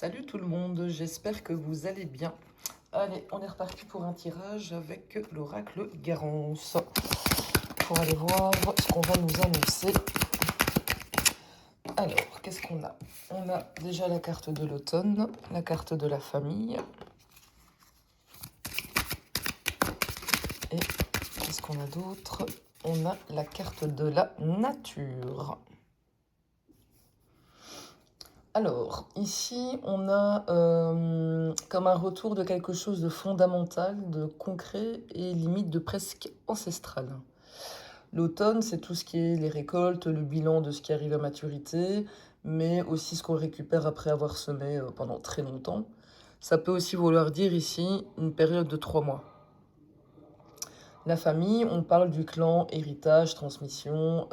Salut tout le monde, j'espère que vous allez bien. Allez, on est reparti pour un tirage avec l'oracle Garance. Pour aller voir ce qu'on va nous annoncer. Alors, qu'est-ce qu'on a? On a déjà la carte de l'automne, la carte de la famille. Et qu'est-ce qu'on a d'autre? On a la carte de la nature. Alors, ici, on a comme un retour de quelque chose de fondamental, de concret et limite de presque ancestral. L'automne, c'est tout ce qui est les récoltes, le bilan de ce qui arrive à maturité, mais aussi ce qu'on récupère après avoir semé pendant très longtemps. Ça peut aussi vouloir dire ici une période de 3 mois. La famille, on parle du clan, héritage, transmission,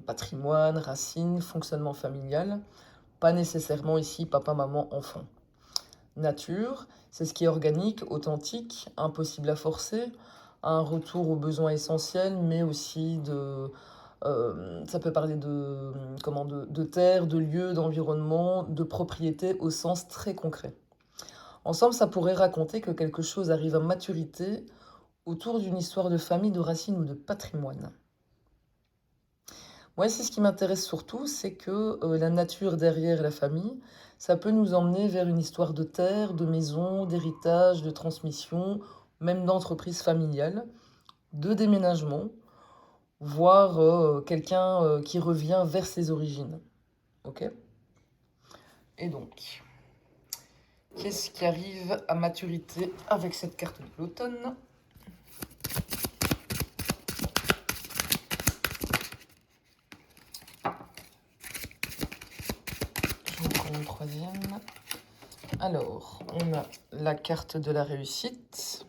patrimoine, racines, fonctionnement familial. Pas nécessairement ici papa, maman, enfant. Nature, c'est ce qui est organique, authentique, impossible à forcer, un retour aux besoins essentiels, mais aussi ça peut parler de terre, de lieu, d'environnement, de propriété au sens très concret. Ensemble, ça pourrait raconter que quelque chose arrive à maturité autour d'une histoire de famille, de racines ou de patrimoine. Moi, ici, ce qui m'intéresse surtout, c'est que la nature derrière la famille, ça peut nous emmener vers une histoire de terre, de maison, d'héritage, de transmission, même d'entreprise familiale, de déménagement, voire quelqu'un qui revient vers ses origines. Ok? Et donc, qu'est-ce qui arrive à maturité avec cette carte de l'automne? J'en prends une troisième. Alors, on a la carte de la réussite,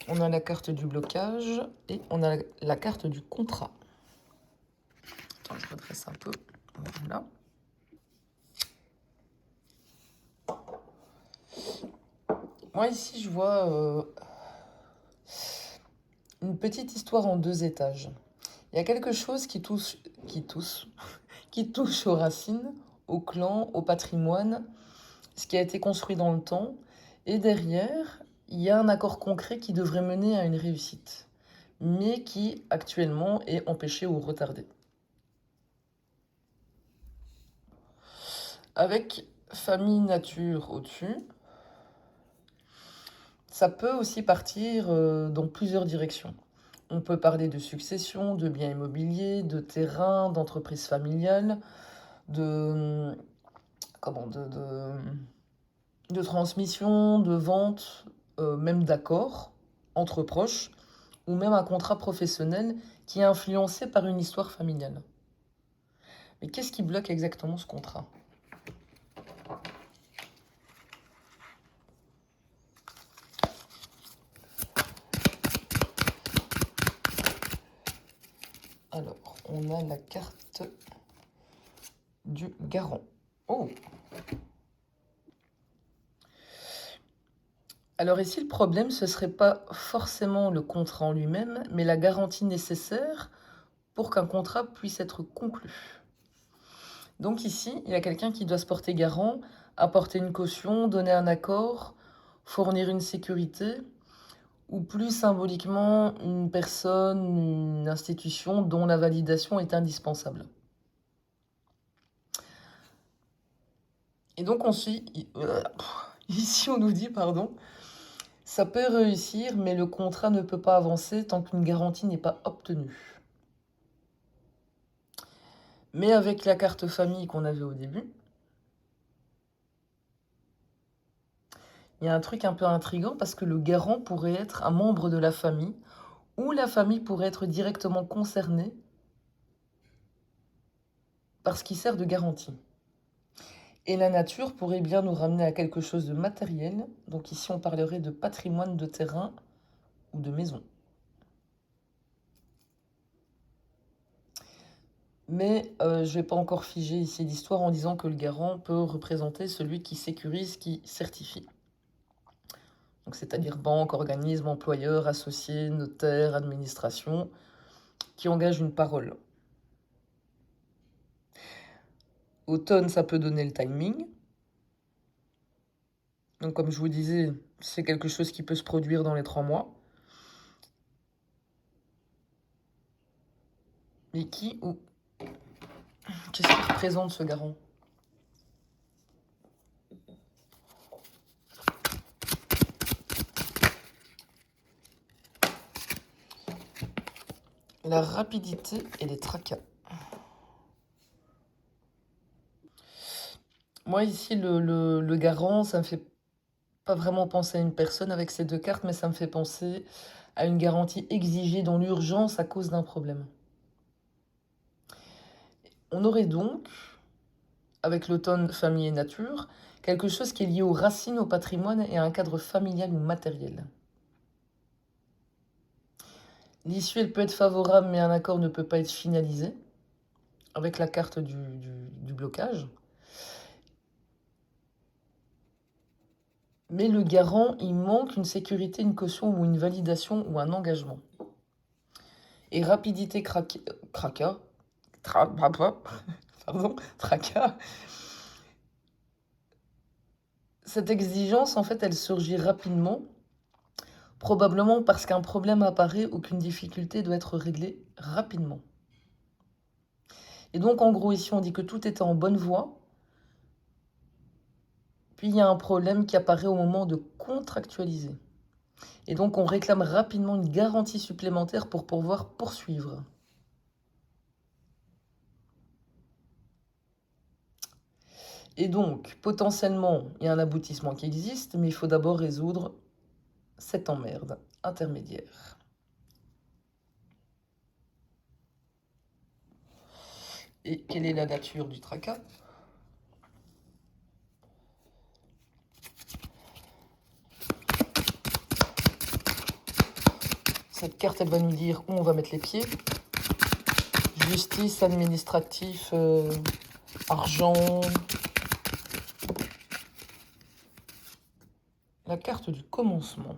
on a la carte du blocage et on a la carte du contrat. Attends, je redresse un peu. Voilà. Moi, ici, je vois une petite histoire en 2 étages. Il y a quelque chose qui touche aux racines, au clan, au patrimoine, ce qui a été construit dans le temps. Et derrière, il y a un accord concret qui devrait mener à une réussite, mais qui actuellement est empêché ou retardé. Avec famille nature au-dessus, ça peut aussi partir dans plusieurs directions. On peut parler de succession, de biens immobiliers, de terrain, d'entreprise familiale, de, comment, de transmission, de vente, même d'accord entre proches, ou même un contrat professionnel qui est influencé par une histoire familiale. Mais qu'est-ce qui bloque exactement ce contrat? Alors, on a la carte du garant. Oh! Alors ici, le problème, ce serait pas forcément le contrat en lui-même, mais la garantie nécessaire pour qu'un contrat puisse être conclu. Donc ici, il y a quelqu'un qui doit se porter garant, apporter une caution, donner un accord, fournir une sécurité, ou plus symboliquement, une personne, une institution dont la validation est indispensable. Et donc ici, on nous dit, pardon, ça peut réussir, mais le contrat ne peut pas avancer tant qu'une garantie n'est pas obtenue. Mais avec la carte famille qu'on avait au début, il y a un truc un peu intriguant parce que le garant pourrait être un membre de la famille ou la famille pourrait être directement concernée par ce qui sert de garantie. Et la nature pourrait bien nous ramener à quelque chose de matériel. Donc ici, on parlerait de patrimoine de terrain ou de maison. Mais je ne vais pas encore figer ici l'histoire en disant que le garant peut représenter celui qui sécurise, qui certifie. Donc c'est-à-dire banque, organisme, employeur, associé, notaire, administration, qui engage une parole. Automne, ça peut donner le timing. Donc, comme je vous disais, c'est quelque chose qui peut se produire dans les 3 mois. Mais qui ou qu'est-ce qu'il représente ce garant? La rapidité et les tracas. Moi, ici, le garant, ça me fait pas vraiment penser à une personne avec ces 2 cartes, mais ça me fait penser à une garantie exigée dans l'urgence à cause d'un problème. On aurait donc, avec l'automne famille et nature, quelque chose qui est lié aux racines, au patrimoine et à un cadre familial ou matériel. L'issue, elle peut être favorable, mais un accord ne peut pas être finalisé, avec la carte du blocage. Mais le garant, il manque une sécurité, une caution ou une validation ou un engagement. Et rapidité tracas, cette exigence, en fait, elle surgit rapidement, probablement parce qu'un problème apparaît ou qu'une difficulté doit être réglée rapidement. Et donc, en gros, ici, on dit que tout était en bonne voie, puis il y a un problème qui apparaît au moment de contractualiser. Et donc, on réclame rapidement une garantie supplémentaire pour pouvoir poursuivre. Et donc, potentiellement, il y a un aboutissement qui existe, mais il faut d'abord résoudre cette emmerde intermédiaire. Et quelle est la nature du tracas? Cette carte, elle va nous dire où on va mettre les pieds. Justice, administratif, argent. La carte du commencement.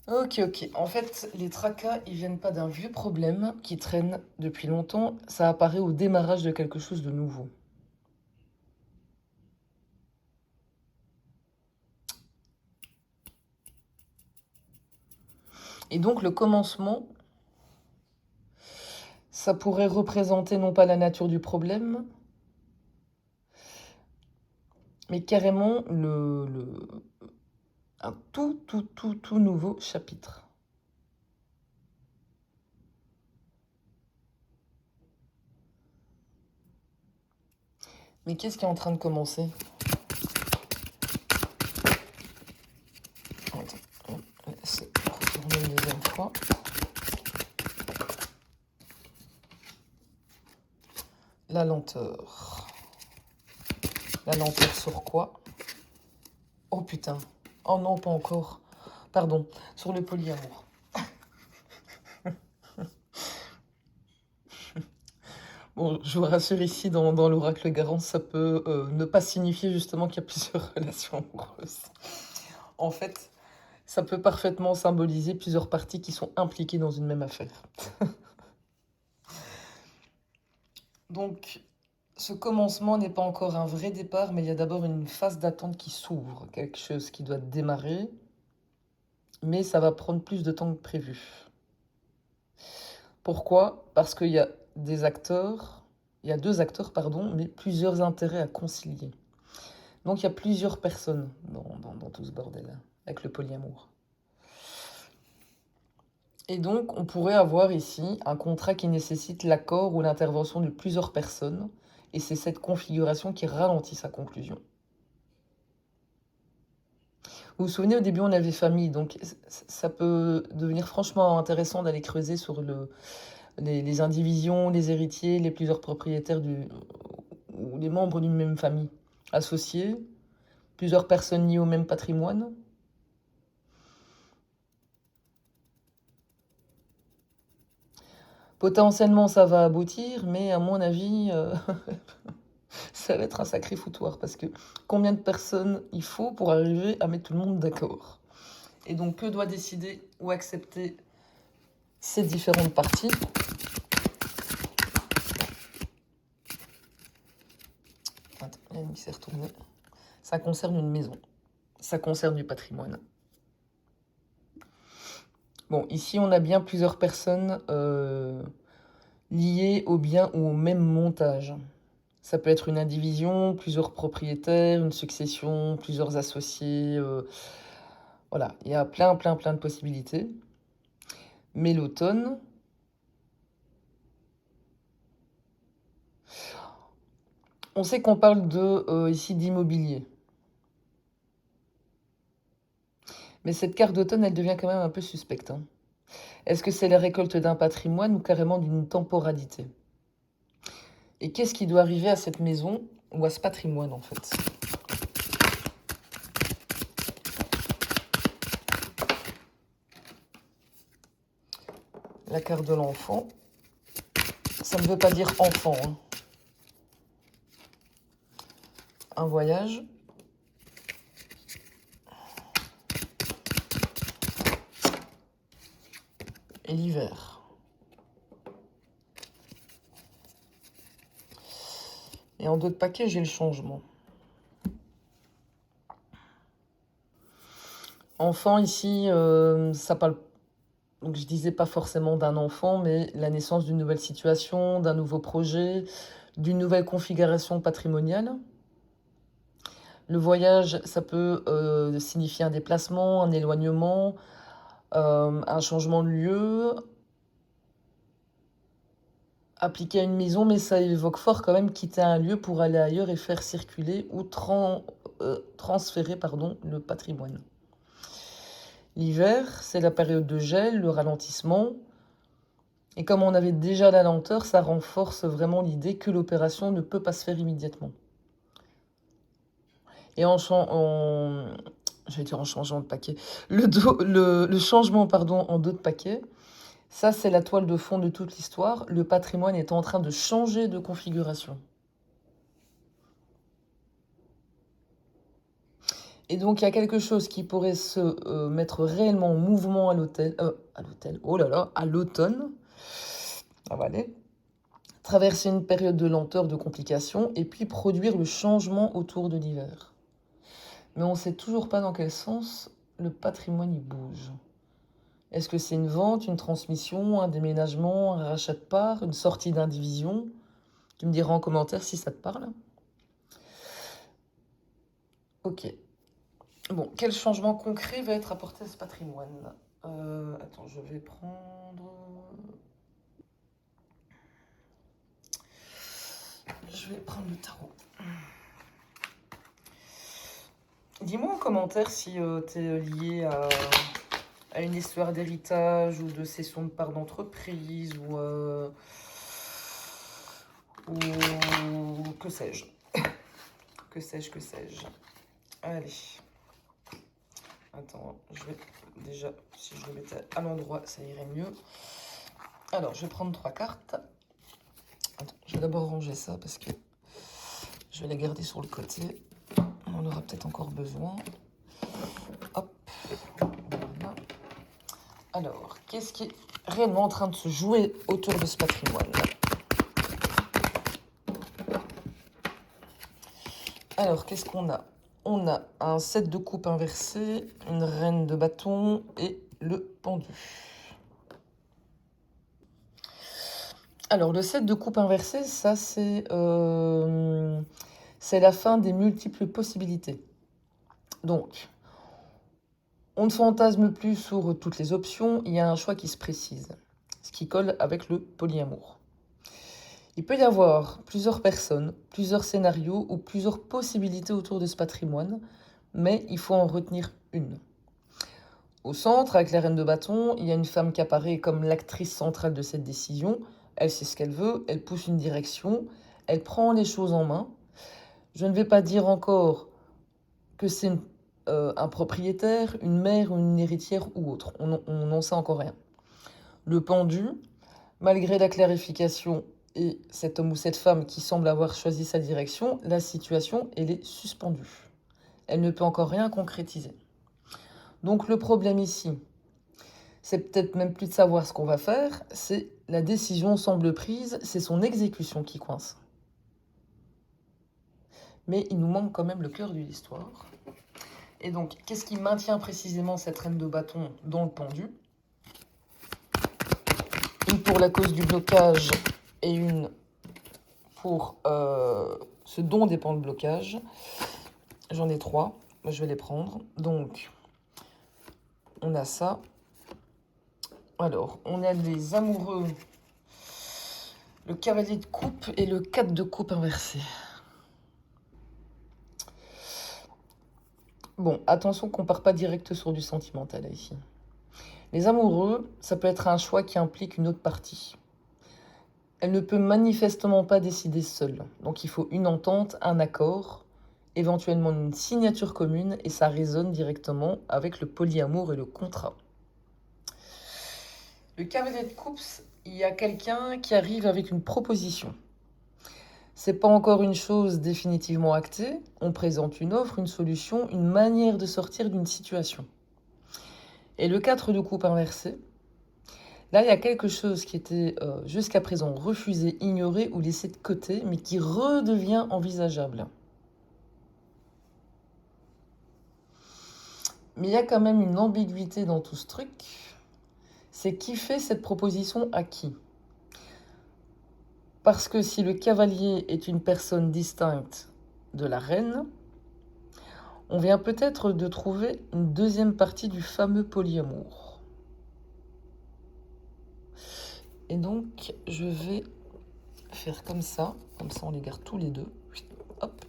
Ok. En fait, les tracas, ils viennent pas d'un vieux problème qui traîne depuis longtemps. Ça apparaît au démarrage de quelque chose de nouveau. Et donc, le commencement, ça pourrait représenter non pas la nature du problème, mais carrément un tout nouveau chapitre. Mais qu'est-ce qui est en train de commencer? Attends, on laisse retourner une deuxième fois. La lenteur. La lenteur sur quoi? Oh putain. Oh non, pas encore. Pardon, sur le polyamour. Bon, je vous rassure ici, dans l'oracle garant, ça peut ne pas signifier justement qu'il y a plusieurs relations amoureuses. En fait, ça peut parfaitement symboliser plusieurs parties qui sont impliquées dans une même affaire. Donc, ce commencement n'est pas encore un vrai départ, mais il y a d'abord une phase d'attente qui s'ouvre, quelque chose qui doit démarrer, mais ça va prendre plus de temps que prévu. Pourquoi? Parce qu'il y a deux acteurs, pardon, mais plusieurs intérêts à concilier. Donc il y a plusieurs personnes dans tout ce bordel, avec le polyamour. Et donc on pourrait avoir ici un contrat qui nécessite l'accord ou l'intervention de plusieurs personnes, et c'est cette configuration qui ralentit sa conclusion. Vous vous souvenez, au début on avait famille, donc ça peut devenir franchement intéressant d'aller creuser sur les indivisions, les héritiers, les plusieurs propriétaires ou les membres d'une même famille associés, plusieurs personnes liées au même patrimoine. Potentiellement, ça va aboutir, mais à mon avis, ça va être un sacré foutoir, parce que combien de personnes il faut pour arriver à mettre tout le monde d'accord? Et donc, que doit décider ou accepter ces différentes parties? Attends, il y a une qui s'est retournée. Ça concerne une maison. Ça concerne du patrimoine. Bon, ici, on a bien plusieurs personnes liées au bien ou au même montage. Ça peut être une indivision, plusieurs propriétaires, une succession, plusieurs associés. Voilà, il y a plein de possibilités. Mais l'automne, on sait qu'on parle ici d'immobilier. Mais cette carte d'automne, elle devient quand même un peu suspecte, hein. Est-ce que c'est la récolte d'un patrimoine ou carrément d'une temporalité? Et qu'est-ce qui doit arriver à cette maison ou à ce patrimoine, en fait? La carte de l'enfant. Ça ne veut pas dire enfant, hein. Un voyage. Et l'hiver. Et en d'autres paquets, j'ai le changement. Enfant, ici, ça parle, donc je disais pas forcément d'un enfant, mais la naissance d'une nouvelle situation, d'un nouveau projet, d'une nouvelle configuration patrimoniale. Le voyage, ça peut signifier un déplacement, un éloignement, un changement de lieu, appliqué à une maison, mais ça évoque fort quand même quitter un lieu pour aller ailleurs et faire circuler ou transférer pardon, le patrimoine. L'hiver, c'est la période de gel, le ralentissement. Et comme on avait déjà la lenteur, ça renforce vraiment l'idée que l'opération ne peut pas se faire immédiatement. Et j'allais dire en changeant de paquet, le changement pardon, en d'autres paquets, ça c'est la toile de fond de toute l'histoire. Le patrimoine est en train de changer de configuration. Et donc il y a quelque chose qui pourrait se mettre réellement en mouvement à oh là là, à l'automne. Ça va aller. Traverser une période de lenteur, de complications, et puis produire le changement autour de l'hiver. Mais on ne sait toujours pas dans quel sens le patrimoine y bouge. Est-ce que c'est une vente, une transmission, un déménagement, un rachat de parts, une sortie d'indivision? Tu me diras en commentaire si ça te parle. Ok. Bon, quel changement concret va être apporté à ce patrimoine? Attends, je vais prendre... le tarot. Dis-moi en commentaire si tu es lié à une histoire d'héritage ou de cession de parts d'entreprise ou que sais-je. Que sais-je. Allez. Attends, je vais déjà, si je le mettais à l'endroit, ça irait mieux. Alors, je vais prendre 3 cartes. Attends, je vais d'abord ranger ça parce que je vais la garder sur le côté. On en aura peut-être encore besoin. Hop. Voilà. Alors, qu'est-ce qui est réellement en train de se jouer autour de ce patrimoine? Alors, qu'est-ce qu'on a? On a un 7 de coupe inversé, une reine de bâton et le pendu. Alors, le 7 de coupe inversé, ça, c'est la fin des multiples possibilités. Donc, on ne fantasme plus sur toutes les options, il y a un choix qui se précise, ce qui colle avec le polyamour. Il peut y avoir plusieurs personnes, plusieurs scénarios ou plusieurs possibilités autour de ce patrimoine, mais il faut en retenir une. Au centre, avec la reine de bâton, il y a une femme qui apparaît comme l'actrice centrale de cette décision. Elle sait ce qu'elle veut, elle pousse une direction, elle prend les choses en main. Je ne vais pas dire encore que c'est un propriétaire, une mère, une héritière ou autre. On n'en sait encore rien. Le pendu, malgré la clarification et cet homme ou cette femme qui semble avoir choisi sa direction, la situation, elle est suspendue. Elle ne peut encore rien concrétiser. Donc le problème ici, c'est peut-être même plus de savoir ce qu'on va faire, c'est la décision semble prise, c'est son exécution qui coince. mais il nous manque quand même le cœur de l'histoire. Et donc, qu'est-ce qui maintient précisément cette reine de bâton dans le pendu? Une pour la cause du blocage et une pour ce dont dépend le blocage. J'en ai 3, je vais les prendre. Donc, on a ça. Alors, on a les amoureux, le cavalier de coupe et le 4 de coupe inversé. Bon, attention qu'on ne part pas direct sur du sentimental ici. Les amoureux, ça peut être un choix qui implique une autre partie. Elle ne peut manifestement pas décider seule. Donc il faut une entente, un accord, éventuellement une signature commune, et ça résonne directement avec le polyamour et le contrat. Le cavalier de coupe, il y a quelqu'un qui arrive avec une proposition. C'est pas encore une chose définitivement actée. On présente une offre, une solution, une manière de sortir d'une situation. Et le 4 de coupe inversé, là, il y a quelque chose qui était jusqu'à présent refusé, ignoré ou laissé de côté, mais qui redevient envisageable. Mais il y a quand même une ambiguïté dans tout ce truc. C'est qui fait cette proposition à qui? Parce que si le cavalier est une personne distincte de la reine, on vient peut-être de trouver une deuxième partie du fameux polyamour. Et donc, je vais faire comme ça on les garde tous les deux. Hop.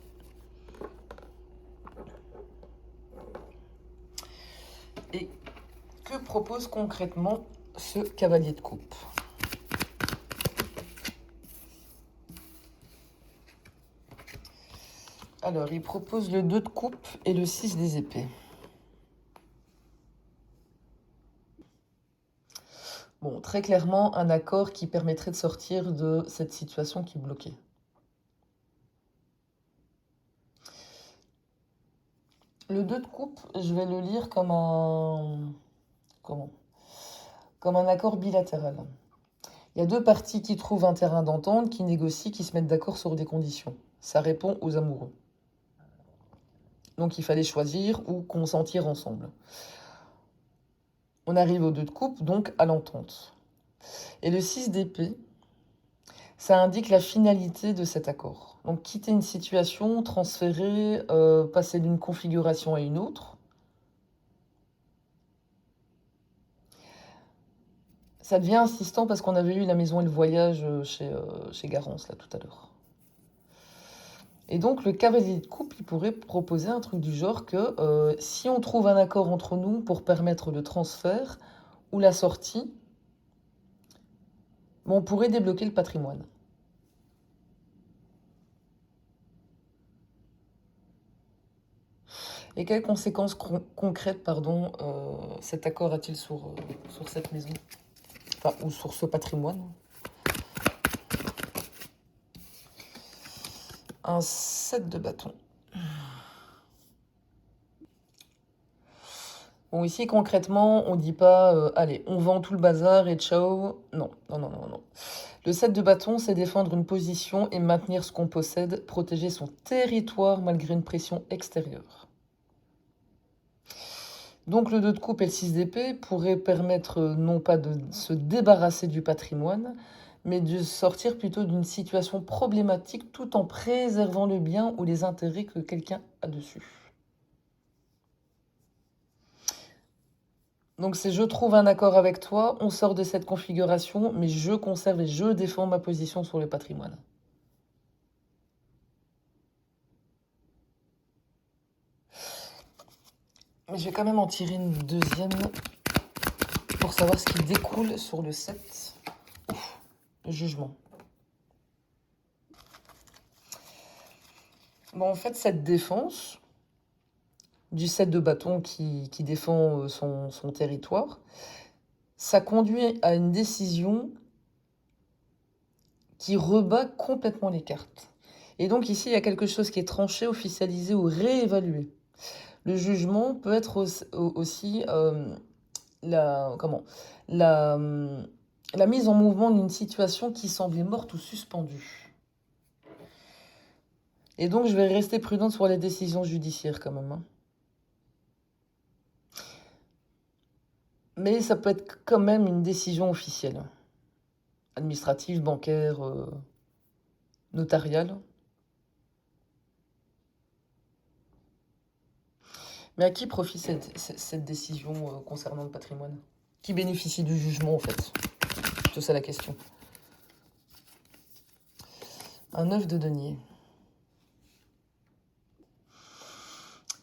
Et que propose concrètement ce cavalier de coupe? Alors, il propose le 2 de coupe et le 6 des épées. Bon, très clairement, un accord qui permettrait de sortir de cette situation qui bloquait. Le 2 de coupe, je vais le lire comme un... Comment? Comme un accord bilatéral. Il y a deux parties qui trouvent un terrain d'entente, qui négocient, qui se mettent d'accord sur des conditions. Ça répond aux amoureux. Donc il fallait choisir ou consentir ensemble. On arrive au 2 de coupe, donc à l'entente. Et le 6 d'épée, ça indique la finalité de cet accord. Donc quitter une situation, transférer, passer d'une configuration à une autre. Ça devient insistant parce qu'on avait eu la maison et le voyage chez Garance, là, tout à l'heure. Et donc, le cavalier de coupe, il pourrait proposer un truc du genre que si on trouve un accord entre nous pour permettre le transfert ou la sortie, bon, on pourrait débloquer le patrimoine. Et quelles conséquences concrètes, pardon, cet accord a-t-il sur cette maison? Enfin, ou sur ce patrimoine? Un 7 de bâton. Bon, ici, concrètement, on dit pas allez, on vend tout le bazar et ciao. Non, non, non, non, non. Le 7 de bâton, c'est défendre une position et maintenir ce qu'on possède, protéger son territoire malgré une pression extérieure. Donc le 2 de coupe et le 6 d'épée pourraient permettre non pas de se débarrasser du patrimoine, mais de sortir plutôt d'une situation problématique tout en préservant le bien ou les intérêts que quelqu'un a dessus. Donc c'est je trouve un accord avec toi, on sort de cette configuration, mais je conserve et je défends ma position sur le patrimoine. Mais je vais quand même en tirer une deuxième pour savoir ce qui découle sur le 7. Le jugement. Bon, en fait, cette défense du 7 de bâton qui défend son territoire, ça conduit à une décision qui rebat complètement les cartes. Et donc ici, il y a quelque chose qui est tranché, officialisé ou réévalué. Le jugement peut être aussi la mise en mouvement d'une situation qui semblait morte ou suspendue. Et donc, je vais rester prudente sur les décisions judiciaires quand même, hein. Mais ça peut être quand même une décision officielle, administrative, bancaire, notariale. Mais à qui profite cette décision concernant le patrimoine? Qui bénéficie du jugement, en fait? C'est ça la question. Un œuf de denier.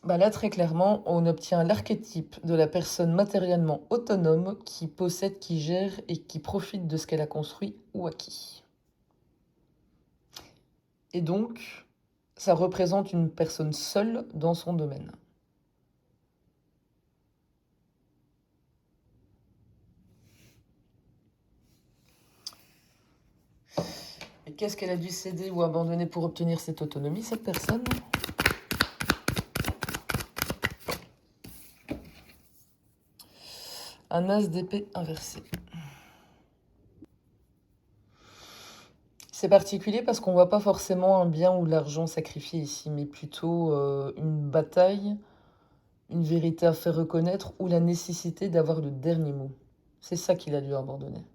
Bah là, très clairement, on obtient l'archétype de la personne matériellement autonome qui possède, qui gère et qui profite de ce qu'elle a construit ou acquis. Et donc, ça représente une personne seule dans son domaine. Et qu'est-ce qu'elle a dû céder ou abandonner pour obtenir cette autonomie, cette personne? Un as d'épée inversé. C'est particulier parce qu'on voit pas forcément un bien ou l'argent sacrifié ici, mais plutôt une bataille, une vérité à faire reconnaître ou la nécessité d'avoir le dernier mot. C'est ça qu'il a dû abandonner.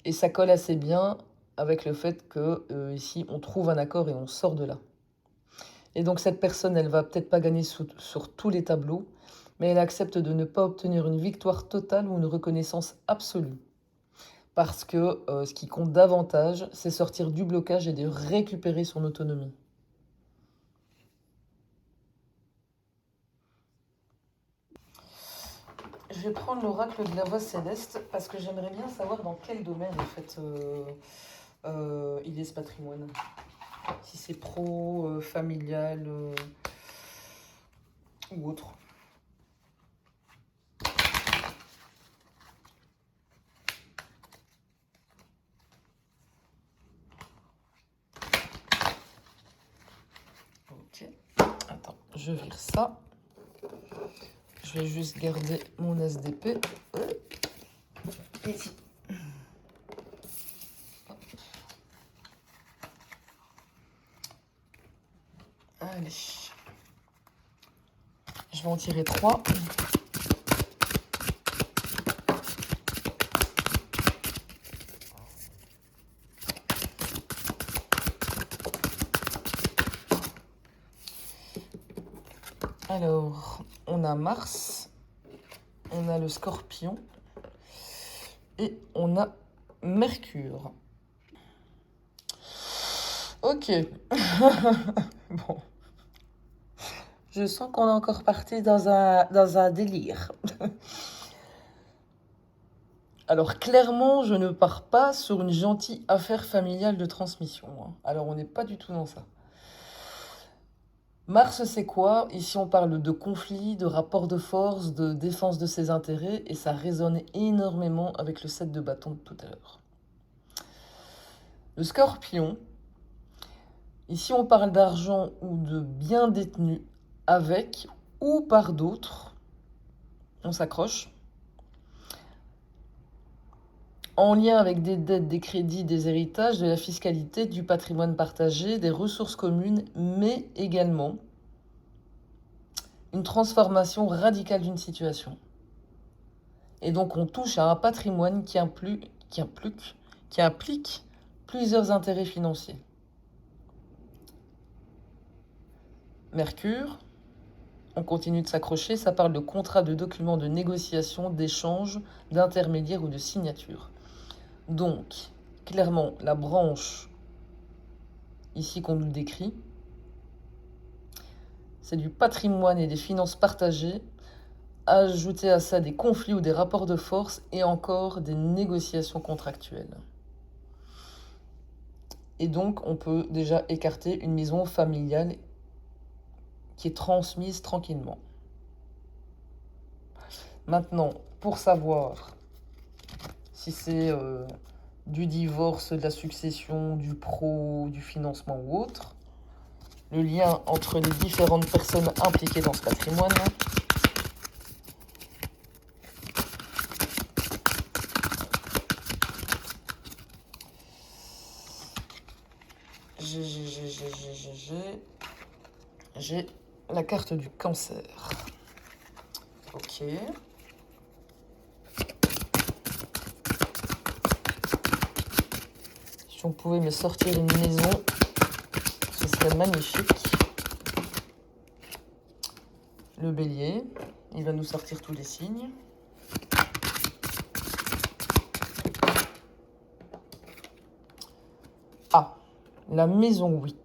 Et ça colle assez bien avec le fait que ici on trouve un accord et on sort de là. Et donc cette personne, elle va peut-être pas gagner sur tous les tableaux, mais elle accepte de ne pas obtenir une victoire totale ou une reconnaissance absolue. Parce que ce qui compte davantage, c'est sortir du blocage et de récupérer son autonomie. Je vais prendre l'oracle de la voix céleste parce que j'aimerais bien savoir dans quel domaine en fait il est ce patrimoine. Si c'est pro, familial ou autre. Ok. Attends, je vire ça. Je vais juste garder mon as d'épée. Ici. Allez. Je vais en tirer 3. Alors, on a Mars, on a le Scorpion et on a Mercure. Ok. Bon. Je sens qu'on est encore parti dans un délire. Alors, clairement, je ne pars pas sur une gentille affaire familiale de transmission, hein. Alors, on n'est pas du tout dans ça. Mars, c'est quoi? Ici, on parle de conflit, de rapport de force, de défense de ses intérêts, et ça résonne énormément avec le 7 de bâton de tout à l'heure. Le Scorpion, ici, on parle d'argent ou de biens détenus avec ou par d'autres. On s'accroche. En lien avec des dettes, des crédits, des héritages, de la fiscalité, du patrimoine partagé, des ressources communes, mais également une transformation radicale d'une situation. Et donc on touche à un patrimoine qui implique plusieurs intérêts financiers. Mercure, on continue de s'accrocher, ça parle de contrats, de documents, de négociations, d'échanges, d'intermédiaires ou de signatures. Donc, clairement, la branche ici qu'on nous décrit, c'est du patrimoine et des finances partagées, ajouter à ça des conflits ou des rapports de force et encore des négociations contractuelles. Et donc, on peut déjà écarter une maison familiale qui est transmise tranquillement. Maintenant, pour savoir si c'est du divorce, de la succession, du pro, du financement ou autre, le lien entre les différentes personnes impliquées dans ce patrimoine, J'ai la carte du cancer. Ok. Si on pouvait me sortir une maison, ce serait magnifique. Le bélier, il va nous sortir tous les signes. Ah, la maison 8.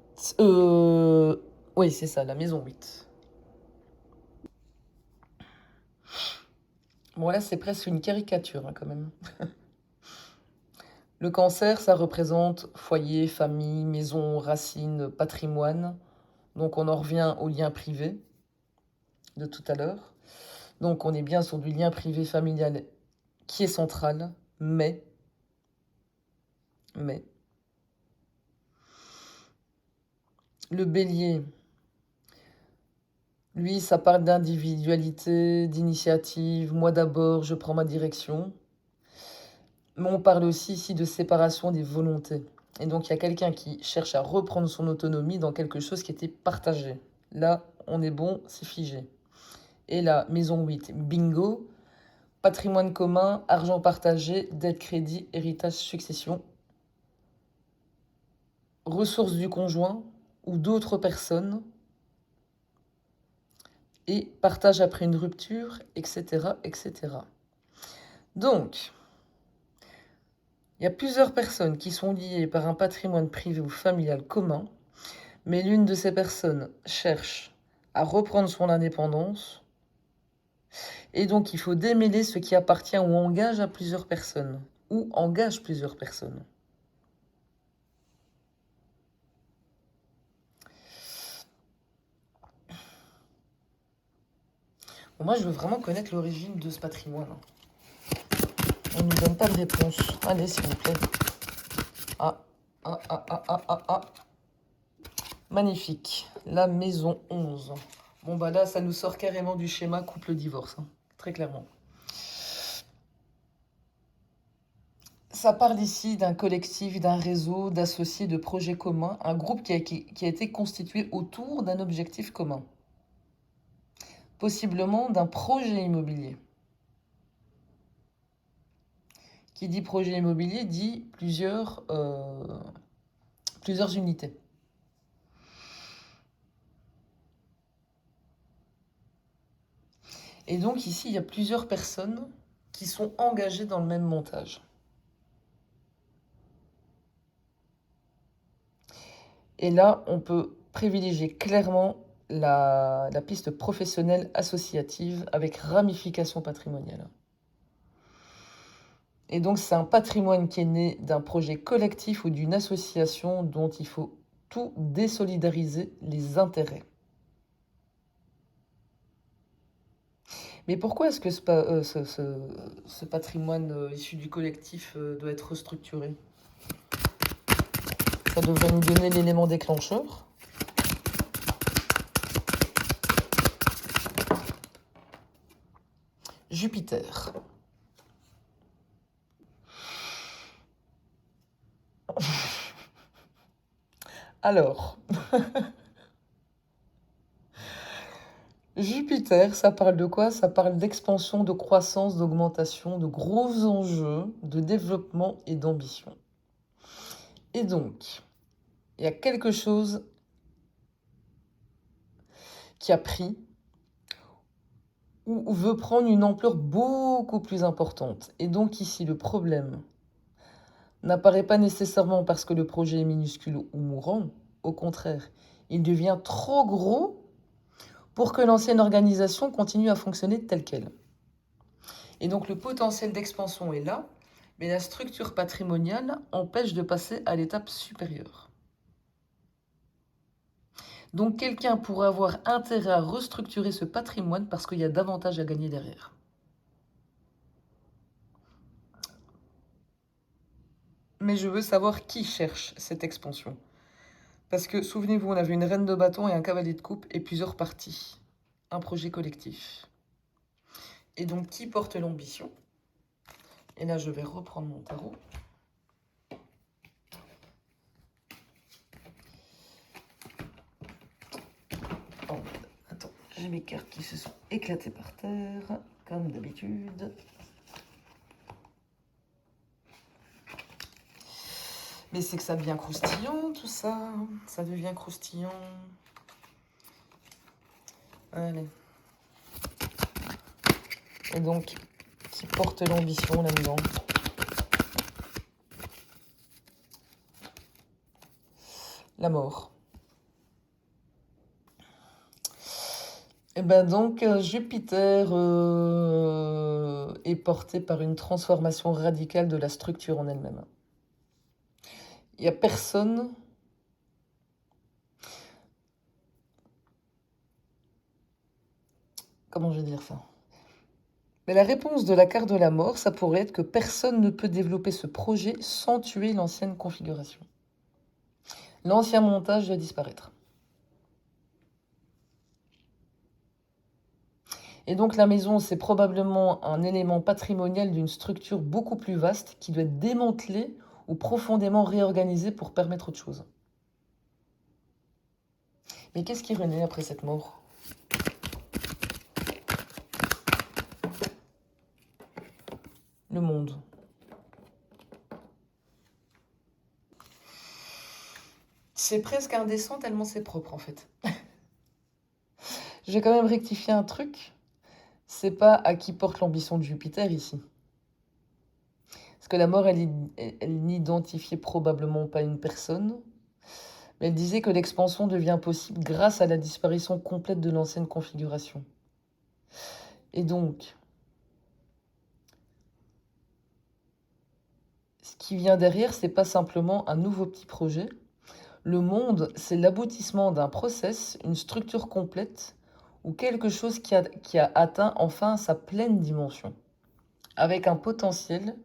Oui, c'est ça, la maison 8. Bon, là, c'est presque une caricature, hein, quand même. Le cancer, ça représente foyer, famille, maison, racines, patrimoine. Donc, on en revient au lien privé de tout à l'heure. Donc, on est bien sur du lien privé familial qui est central, mais, le bélier, lui, ça parle d'individualité, d'initiative. Moi d'abord, je prends ma direction. Mais on parle aussi ici de séparation des volontés. Et donc, il y a quelqu'un qui cherche à reprendre son autonomie dans quelque chose qui était partagé. Là, on est bon, c'est figé. Et la maison 8, bingo, patrimoine commun, argent partagé, dette, crédit, héritage, succession, ressources du conjoint ou d'autres personnes, et partage après une rupture, etc., etc. Donc, il y a plusieurs personnes qui sont liées par un patrimoine privé ou familial commun, mais l'une de ces personnes cherche à reprendre son indépendance, et donc il faut démêler ce qui appartient ou engage à plusieurs personnes, ou engage plusieurs personnes. Bon, moi, je veux vraiment connaître l'origine de ce patrimoine. On ne nous donne pas de réponse. Allez, s'il vous plaît. Ah, ah, ah, ah, ah, ah, ah. Magnifique. La maison 11. Bon, bah là, ça nous sort carrément du schéma couple-divorce, hein, très clairement. Ça parle ici d'un collectif, d'un réseau, d'associés, de projets communs, un groupe qui a été constitué autour d'un objectif commun. Possiblement d'un projet immobilier. Qui dit projet immobilier dit plusieurs unités. Et donc ici, il y a plusieurs personnes qui sont engagées dans le même montage. Et là, on peut privilégier clairement la piste professionnelle associative avec ramification patrimoniale. Et donc, c'est un patrimoine qui est né d'un projet collectif ou d'une association dont il faut tout désolidariser les intérêts. Mais pourquoi est-ce que ce patrimoine issu du collectif doit être restructuré? Ça devrait nous donner l'élément déclencheur. Jupiter. Alors, Jupiter, ça parle de quoi? Ça parle d'expansion, de croissance, d'augmentation, de gros enjeux, de développement et d'ambition. Et donc, il y a quelque chose qui a pris ou veut prendre une ampleur beaucoup plus importante. Et donc ici, le problème n'apparaît pas nécessairement parce que le projet est minuscule ou mourant. Au contraire, il devient trop gros pour que l'ancienne organisation continue à fonctionner telle qu'elle. Et donc le potentiel d'expansion est là, mais la structure patrimoniale empêche de passer à l'étape supérieure. Donc quelqu'un pourrait avoir intérêt à restructurer ce patrimoine parce qu'il y a davantage à gagner derrière. Mais je veux savoir qui cherche cette expansion. Parce que, souvenez-vous, on avait une reine de bâton et un cavalier de coupe et plusieurs parties. Un projet collectif. Et donc, qui porte l'ambition? Et là, je vais reprendre mon tarot. Attends, j'ai mes cartes qui se sont éclatées par terre, comme d'habitude. Mais c'est que ça devient croustillant, tout ça. Ça devient croustillant. Allez. Et donc, qui porte l'ambition là-dedans? La mort. Et ben donc, Jupiter est porté par une transformation radicale de la structure en elle-même. Il n'y a personne comment je vais dire ça? Mais la réponse de la carte de la mort, ça pourrait être que personne ne peut développer ce projet sans tuer l'ancienne configuration. L'ancien montage doit disparaître. Et donc la maison, c'est probablement un élément patrimonial d'une structure beaucoup plus vaste qui doit être démantelée ou profondément réorganisée pour permettre autre chose. Mais qu'est-ce qui renaît après cette mort? Le monde. C'est presque indécent tellement c'est propre en fait. Je vais quand même rectifier un truc. C'est pas à qui porte l'ambition de Jupiter ici. Parce que la mort, elle n'identifiait probablement pas une personne, mais elle disait que l'expansion devient possible grâce à la disparition complète de l'ancienne configuration. Et donc, ce qui vient derrière, c'est pas simplement un nouveau petit projet. Le monde, c'est l'aboutissement d'un process, une structure complète, ou quelque chose qui a atteint enfin sa pleine dimension, avec un potentiel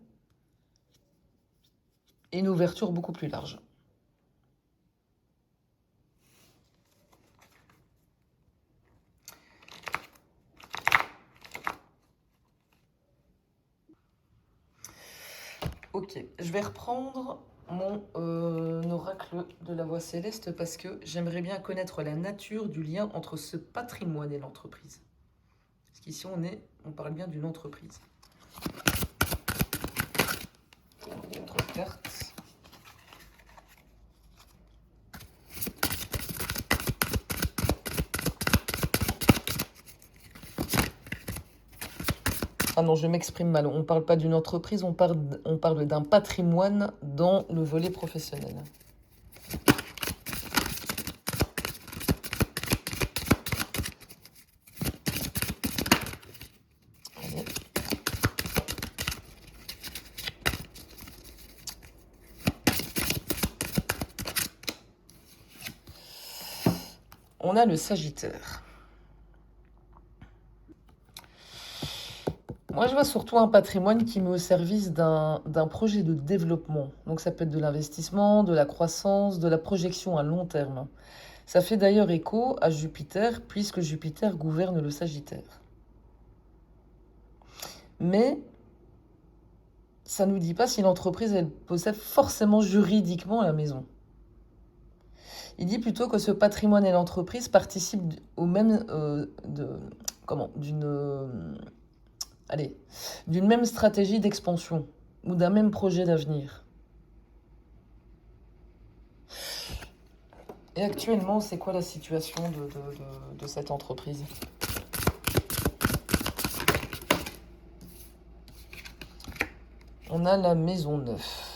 et une ouverture beaucoup plus large. Ok, je vais reprendre mon oracle de la voix céleste parce que j'aimerais bien connaître la nature du lien entre ce patrimoine et l'entreprise. Parce qu'ici on parle bien d'une entreprise. Autre carte. Ah non, je m'exprime mal. On ne parle pas d'une entreprise, on parle d'un patrimoine dans le volet professionnel. Allez. On a le Sagittaire. Moi, je vois surtout un patrimoine qui met au service d'un projet de développement. Donc, ça peut être de l'investissement, de la croissance, de la projection à long terme. Ça fait d'ailleurs écho à Jupiter, puisque Jupiter gouverne le Sagittaire. Mais ça ne nous dit pas si l'entreprise elle possède forcément juridiquement la maison. Il dit plutôt que ce patrimoine et l'entreprise participent au même d'une même stratégie d'expansion ou d'un même projet d'avenir. Et actuellement, c'est quoi la situation de cette entreprise? On a la maison 9.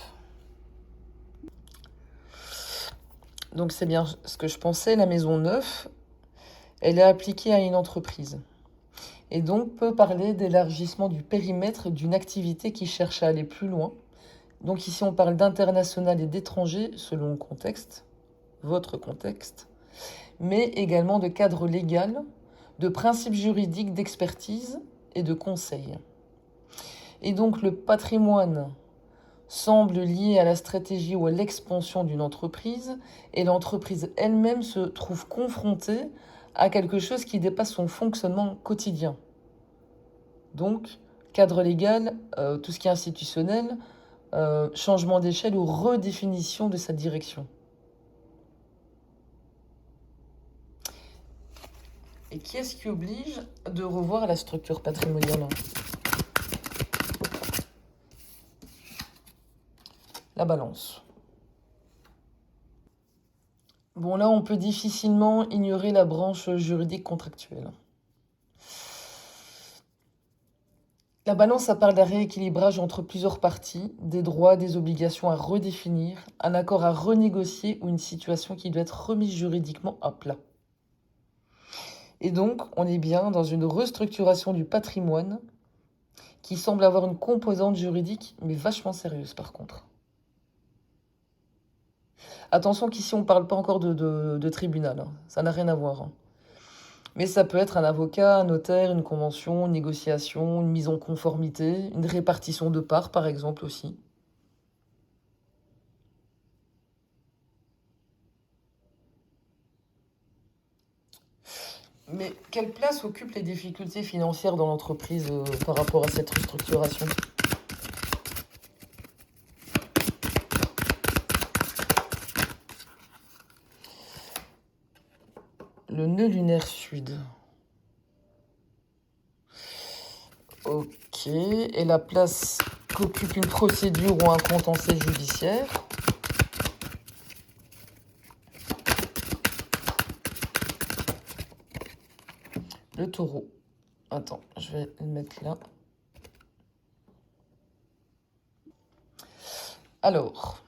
Donc c'est bien ce que je pensais, la maison 9, elle est appliquée à une entreprise. Et donc peut parler d'élargissement du périmètre d'une activité qui cherche à aller plus loin. Donc ici on parle d'international et d'étranger selon le contexte, votre contexte, mais également de cadre légal, de principes juridiques d'expertise et de conseil. Et donc le patrimoine semble lié à la stratégie ou à l'expansion d'une entreprise, et l'entreprise elle-même se trouve confrontée à quelque chose qui dépasse son fonctionnement quotidien. Donc, cadre légal, tout ce qui est institutionnel, changement d'échelle ou redéfinition de sa direction. Et qui est-ce qui oblige de revoir la structure patrimoniale? La balance. Bon, là, on peut difficilement ignorer la branche juridique contractuelle. La balance, ça parle d'un rééquilibrage entre plusieurs parties, des droits, des obligations à redéfinir, un accord à renégocier ou une situation qui doit être remise juridiquement à plat. Et donc, on est bien dans une restructuration du patrimoine qui semble avoir une composante juridique, mais vachement sérieuse par contre. Attention qu'ici, on ne parle pas encore de tribunal, hein. Ça n'a rien à voir, hein. Mais ça peut être un avocat, un notaire, une convention, une négociation, une mise en conformité, une répartition de parts, par exemple, aussi. Mais quelle place occupent les difficultés financières dans l'entreprise par rapport à cette restructuration? Le nœud lunaire sud. Ok. Et la place qu'occupe une procédure ou un contentieux judiciaire? Le taureau. Attends, je vais le mettre là. Alors,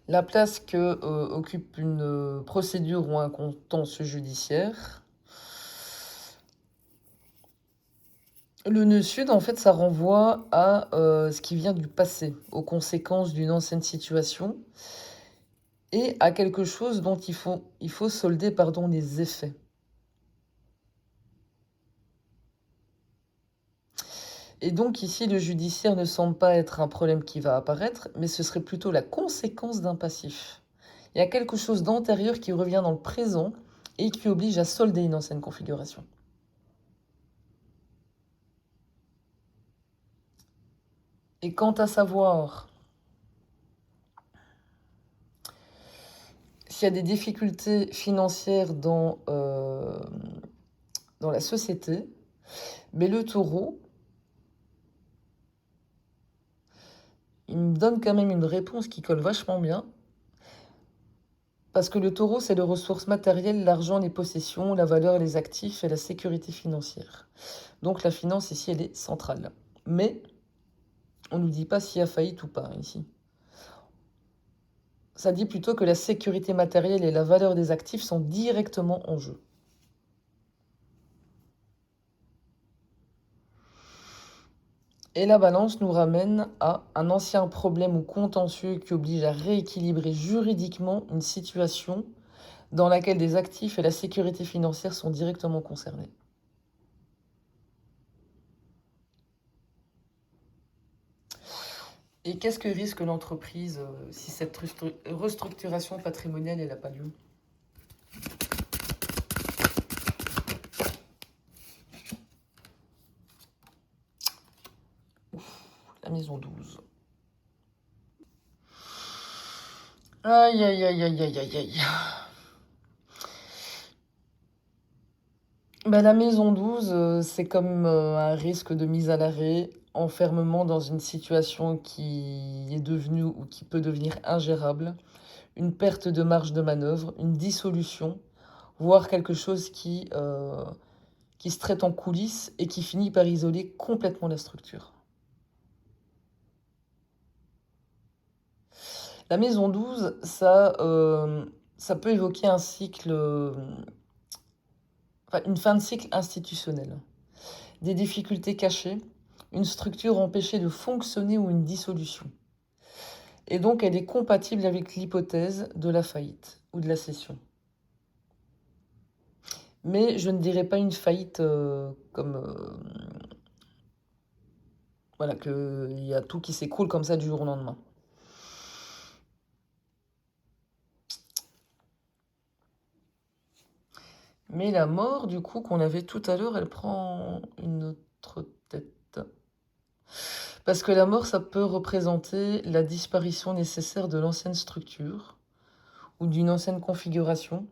la place que occupe une procédure ou un contentieux judiciaire. Le nœud sud, en fait, ça renvoie à ce qui vient du passé, aux conséquences d'une ancienne situation et à quelque chose dont il faut solder pardon, les effets. Et donc ici, le judiciaire ne semble pas être un problème qui va apparaître, mais ce serait plutôt la conséquence d'un passif. Il y a quelque chose d'antérieur qui revient dans le présent et qui oblige à solder une ancienne configuration. Et quant à savoir s'il y a des difficultés financières dans la société, mais le taureau, il me donne quand même une réponse qui colle vachement bien. Parce que le taureau, c'est les ressources matérielles, l'argent, les possessions, la valeur, les actifs et la sécurité financière. Donc la finance ici, elle est centrale. Mais on ne nous dit pas s'il y a faillite ou pas ici. Ça dit plutôt que la sécurité matérielle et la valeur des actifs sont directement en jeu. Et la balance nous ramène à un ancien problème ou contentieux qui oblige à rééquilibrer juridiquement une situation dans laquelle des actifs et la sécurité financière sont directement concernés. Et qu'est-ce que risque l'entreprise si cette restructuration patrimoniale n'a pas lieu? La maison 12. Aïe, aïe, aïe, aïe, aïe, aïe, aïe. Ben, la maison 12, c'est comme un risque de mise à l'arrêt, enfermement dans une situation qui est devenue ou qui peut devenir ingérable, une perte de marge de manœuvre, une dissolution, voire quelque chose qui se traite en coulisses et qui finit par isoler complètement la structure. La maison 12, ça peut évoquer un cycle, enfin, une fin de cycle institutionnel, des difficultés cachées, une structure empêchée de fonctionner ou une dissolution. Et donc, elle est compatible avec l'hypothèse de la faillite ou de la cession. Mais je ne dirais pas une faillite comme... voilà, qu'il y a tout qui s'écroule comme ça du jour au lendemain. Mais la mort, du coup, qu'on avait tout à l'heure, elle prend une autre tête. Parce que la mort, ça peut représenter la disparition nécessaire de l'ancienne structure ou d'une ancienne configuration.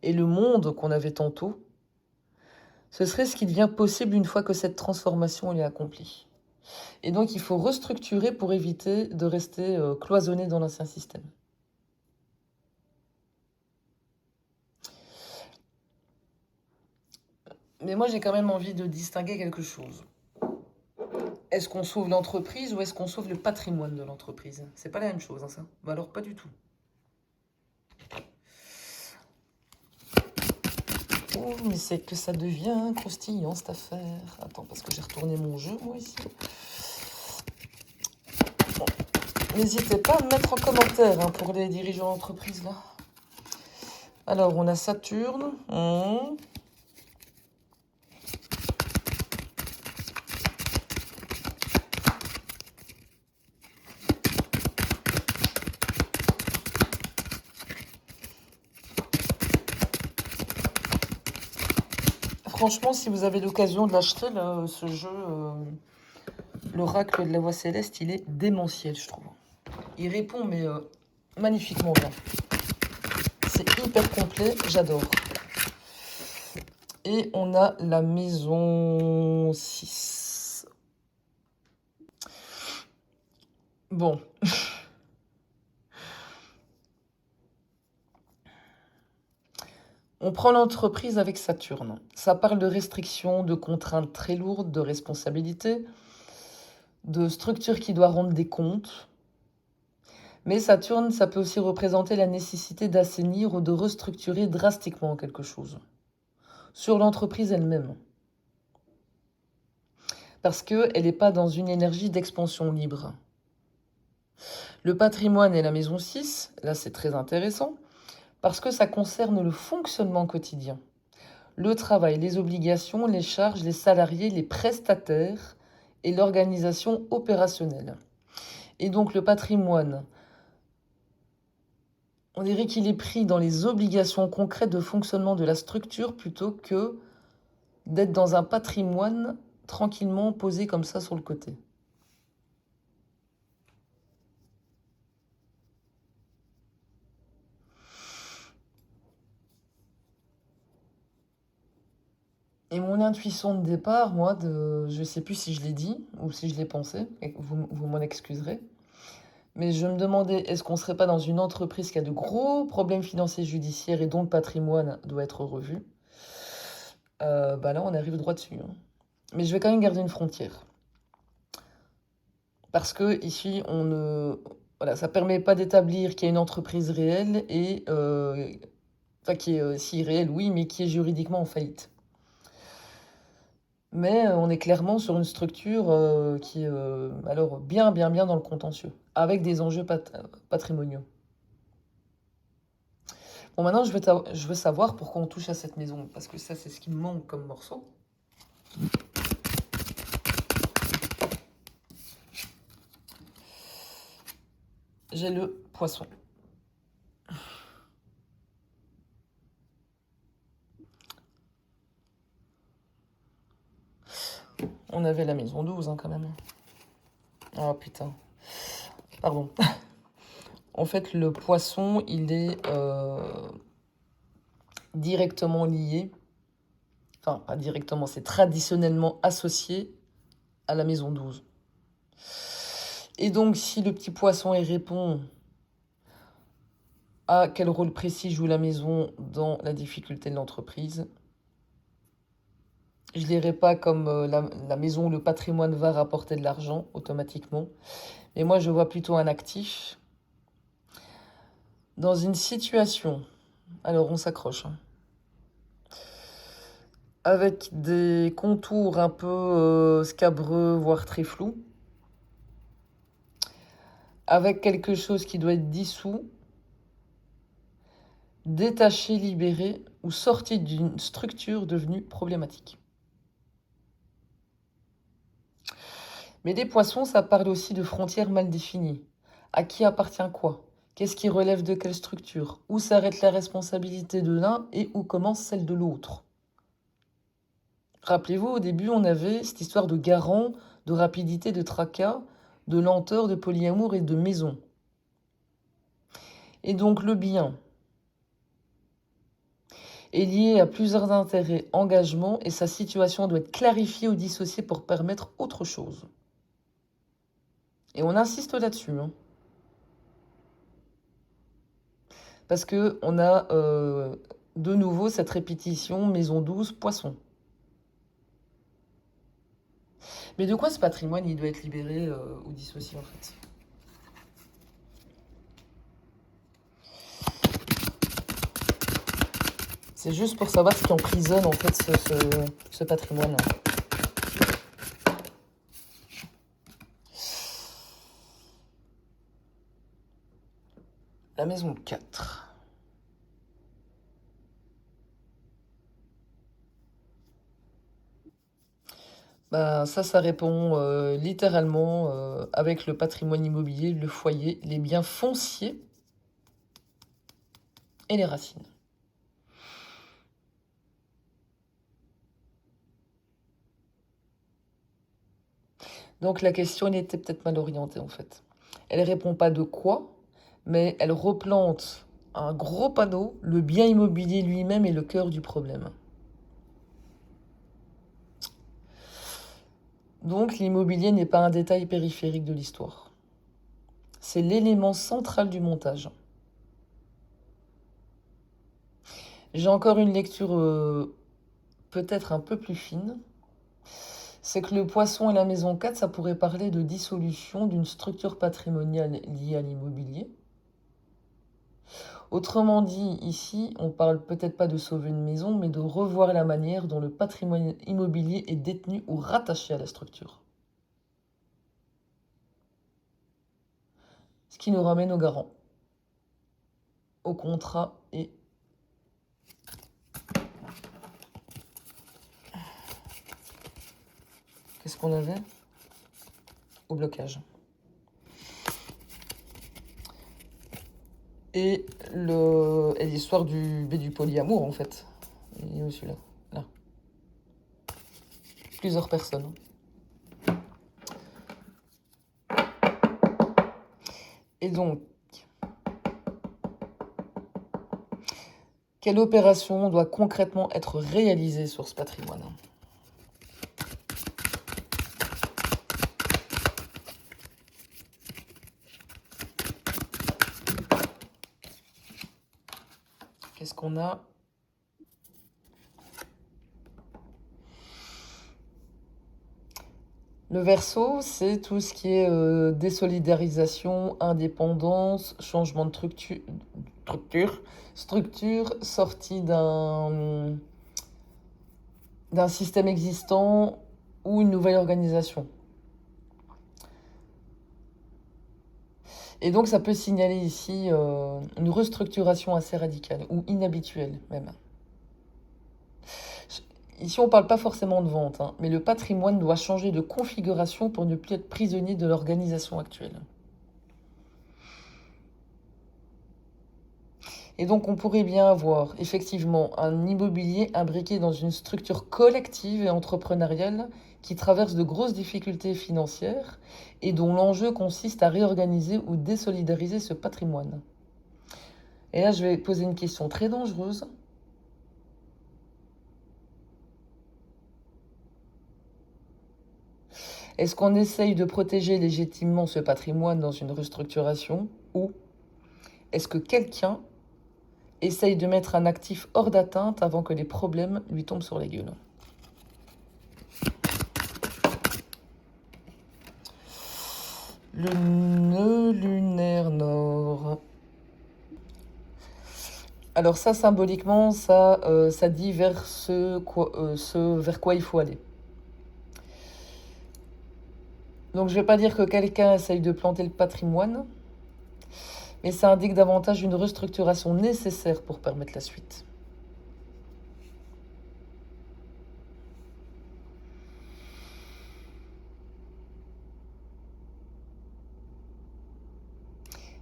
et le monde qu'on avait tantôt, ce serait ce qui devient possible une fois que cette transformation est accomplie. Et donc, il faut restructurer pour éviter de rester cloisonné dans l'ancien système. Mais moi, j'ai quand même envie de distinguer quelque chose. Est-ce qu'on sauve l'entreprise ou est-ce qu'on sauve le patrimoine de l'entreprise? C'est pas la même chose, hein, ça. Bah alors, pas du tout. Oh, mais c'est que ça devient croustillant, cette affaire. Attends, parce que j'ai retourné mon jeu, moi, ici. Bon. N'hésitez pas à me mettre en commentaire hein, pour les dirigeants d'entreprise, là. Alors, on a Saturne. Franchement, si vous avez l'occasion de l'acheter, ce jeu, l'oracle de la voix céleste, il est démentiel, je trouve. Il répond, mais magnifiquement bien. C'est hyper complet, j'adore. Et on a la maison 6. Bon. On prend l'entreprise avec Saturne. Ça parle de restrictions, de contraintes très lourdes, de responsabilités, de structures qui doivent rendre des comptes. Mais Saturne, ça peut aussi représenter la nécessité d'assainir ou de restructurer drastiquement quelque chose. Sur l'entreprise elle-même. Parce qu'elle n'est pas dans une énergie d'expansion libre. Le patrimoine et la maison 6, là c'est très intéressant, parce que ça concerne le fonctionnement quotidien. Le travail, les obligations, les charges, les salariés, les prestataires et l'organisation opérationnelle. Et donc le patrimoine, on dirait qu'il est pris dans les obligations concrètes de fonctionnement de la structure plutôt que d'être dans un patrimoine tranquillement posé comme ça sur le côté. Et mon intuition de départ, moi, je ne sais plus si je l'ai dit ou si je l'ai pensé, et vous m'en excuserez, mais je me demandais, est-ce qu'on ne serait pas dans une entreprise qui a de gros problèmes financiers judiciaires et dont le patrimoine doit être revu? Bah là, on arrive droit dessus. Hein. Mais je vais quand même garder une frontière. Parce que ici, voilà, ça ne permet pas d'établir qu'il y a une entreprise réelle et... enfin, qui est si réelle, oui, mais qui est juridiquement en faillite. Mais on est clairement sur une structure qui est alors bien dans le contentieux, avec des enjeux patrimoniaux. Bon, maintenant, je veux savoir pourquoi on touche à cette maison, parce que ça, c'est ce qui me manque comme morceau. J'ai le poisson. On avait la maison 12, hein, quand même. Oh, putain. Pardon. En fait, le poisson, il est directement lié. Enfin, pas directement, c'est traditionnellement associé à la maison 12. Et donc, si le petit poisson y répond à quel rôle précis joue la maison dans la difficulté de l'entreprise, je ne lirai pas comme la maison où le patrimoine va rapporter de l'argent automatiquement. Mais moi, je vois plutôt un actif dans une situation. Alors, on s'accroche. Hein, avec des contours un peu scabreux, voire très flous. Avec quelque chose qui doit être dissous, détaché, libéré ou sorti d'une structure devenue problématique. Mais les poissons, ça parle aussi de frontières mal définies. À qui appartient quoi? Qu'est-ce qui relève de quelle structure? Où s'arrête la responsabilité de l'un et où commence celle de l'autre? Rappelez-vous, au début, on avait cette histoire de garant, de rapidité, de tracas, de lenteur, de polyamour et de maison. Et donc le bien. est lié à plusieurs intérêts, engagements, et sa situation doit être clarifiée ou dissociée pour permettre autre chose. Et on insiste là-dessus, hein. Parce que on a de nouveau cette répétition maison 12, poisson. Mais de quoi ce patrimoine il doit être libéré ou dissocié en fait? C'est juste pour savoir ce qui emprisonne en fait ce patrimoine. La maison 4. Ben, ça répond littéralement avec le patrimoine immobilier, le foyer, les biens fonciers et les racines. Donc la question elle était peut-être mal orientée en fait. Elle répond pas de quoi, mais elle replante un gros panneau, le bien immobilier lui-même est le cœur du problème. Donc l'immobilier n'est pas un détail périphérique de l'histoire. C'est l'élément central du montage. J'ai encore une lecture peut-être un peu plus fine. C'est que le poisson et la maison 4, ça pourrait parler de dissolution d'une structure patrimoniale liée à l'immobilier. Autrement dit, ici, on parle peut-être pas de sauver une maison, mais de revoir la manière dont le patrimoine immobilier est détenu ou rattaché à la structure. Ce qui nous ramène au garant, au contrat et qu'est-ce qu'on avait? Au blocage. Et l'histoire du polyamour, en fait. Il est où celui-là? Là. Plusieurs personnes. Et donc, quelle opération doit concrètement être réalisée sur ce patrimoine? Qu'est-ce qu'on a? Le verso, c'est tout ce qui est désolidarisation, indépendance, changement de structure sortie d'un système existant ou une nouvelle organisation. Et donc ça peut signaler ici une restructuration assez radicale ou inhabituelle même. Ici, on ne parle pas forcément de vente, hein, mais le patrimoine doit changer de configuration pour ne plus être prisonnier de l'organisation actuelle. Et donc, on pourrait bien avoir effectivement un immobilier imbriqué dans une structure collective et entrepreneuriale qui traverse de grosses difficultés financières et dont l'enjeu consiste à réorganiser ou désolidariser ce patrimoine. Et là, je vais poser une question très dangereuse. Est-ce qu'on essaye de protéger légitimement ce patrimoine dans une restructuration ou est-ce que quelqu'un essaye de mettre un actif hors d'atteinte avant que les problèmes lui tombent sur la gueule? Le nœud lunaire nord. Alors ça, symboliquement, ça dit vers vers quoi il faut aller. Donc je ne vais pas dire que quelqu'un essaye de planter le patrimoine, mais ça indique davantage une restructuration nécessaire pour permettre la suite.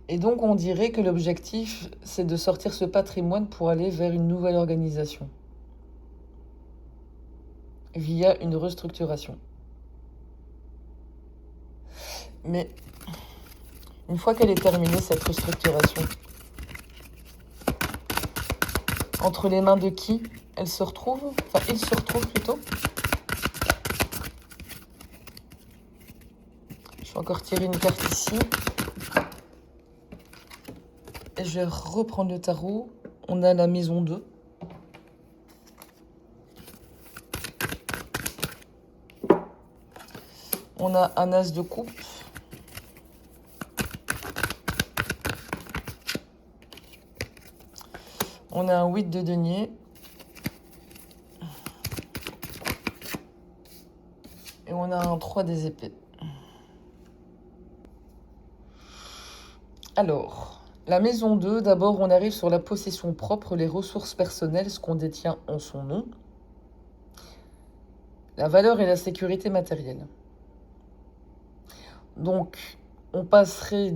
Et donc on dirait que l'objectif, c'est de sortir ce patrimoine pour aller vers une nouvelle organisation, via une restructuration. Mais une fois qu'elle est terminée, cette restructuration, Entre les mains de qui elle se retrouve? Enfin, il se retrouve plutôt. Je vais encore tirer une carte ici. Et je vais reprendre le tarot. On a la maison 2. On a un as de coupe. On a un 8 de denier. Et on a un 3 des épées. Alors, la maison 2, d'abord on arrive sur la possession propre, les ressources personnelles, ce qu'on détient en son nom. La valeur et la sécurité matérielle. Donc, on passerait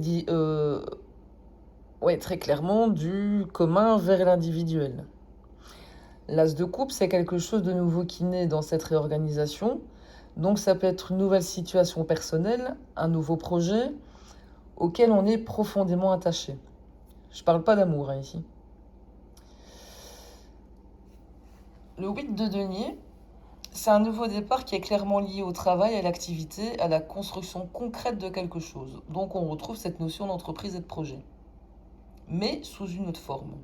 très clairement du commun vers l'individuel. L'as de coupe, c'est quelque chose de nouveau qui naît dans cette réorganisation. Donc ça peut être une nouvelle situation personnelle, un nouveau projet auquel on est profondément attaché. Je parle pas d'amour ici. Le 8 de denier, c'est un nouveau départ qui est clairement lié au travail, à l'activité, à la construction concrète de quelque chose. Donc on retrouve cette notion d'entreprise et de projet, mais sous une autre forme.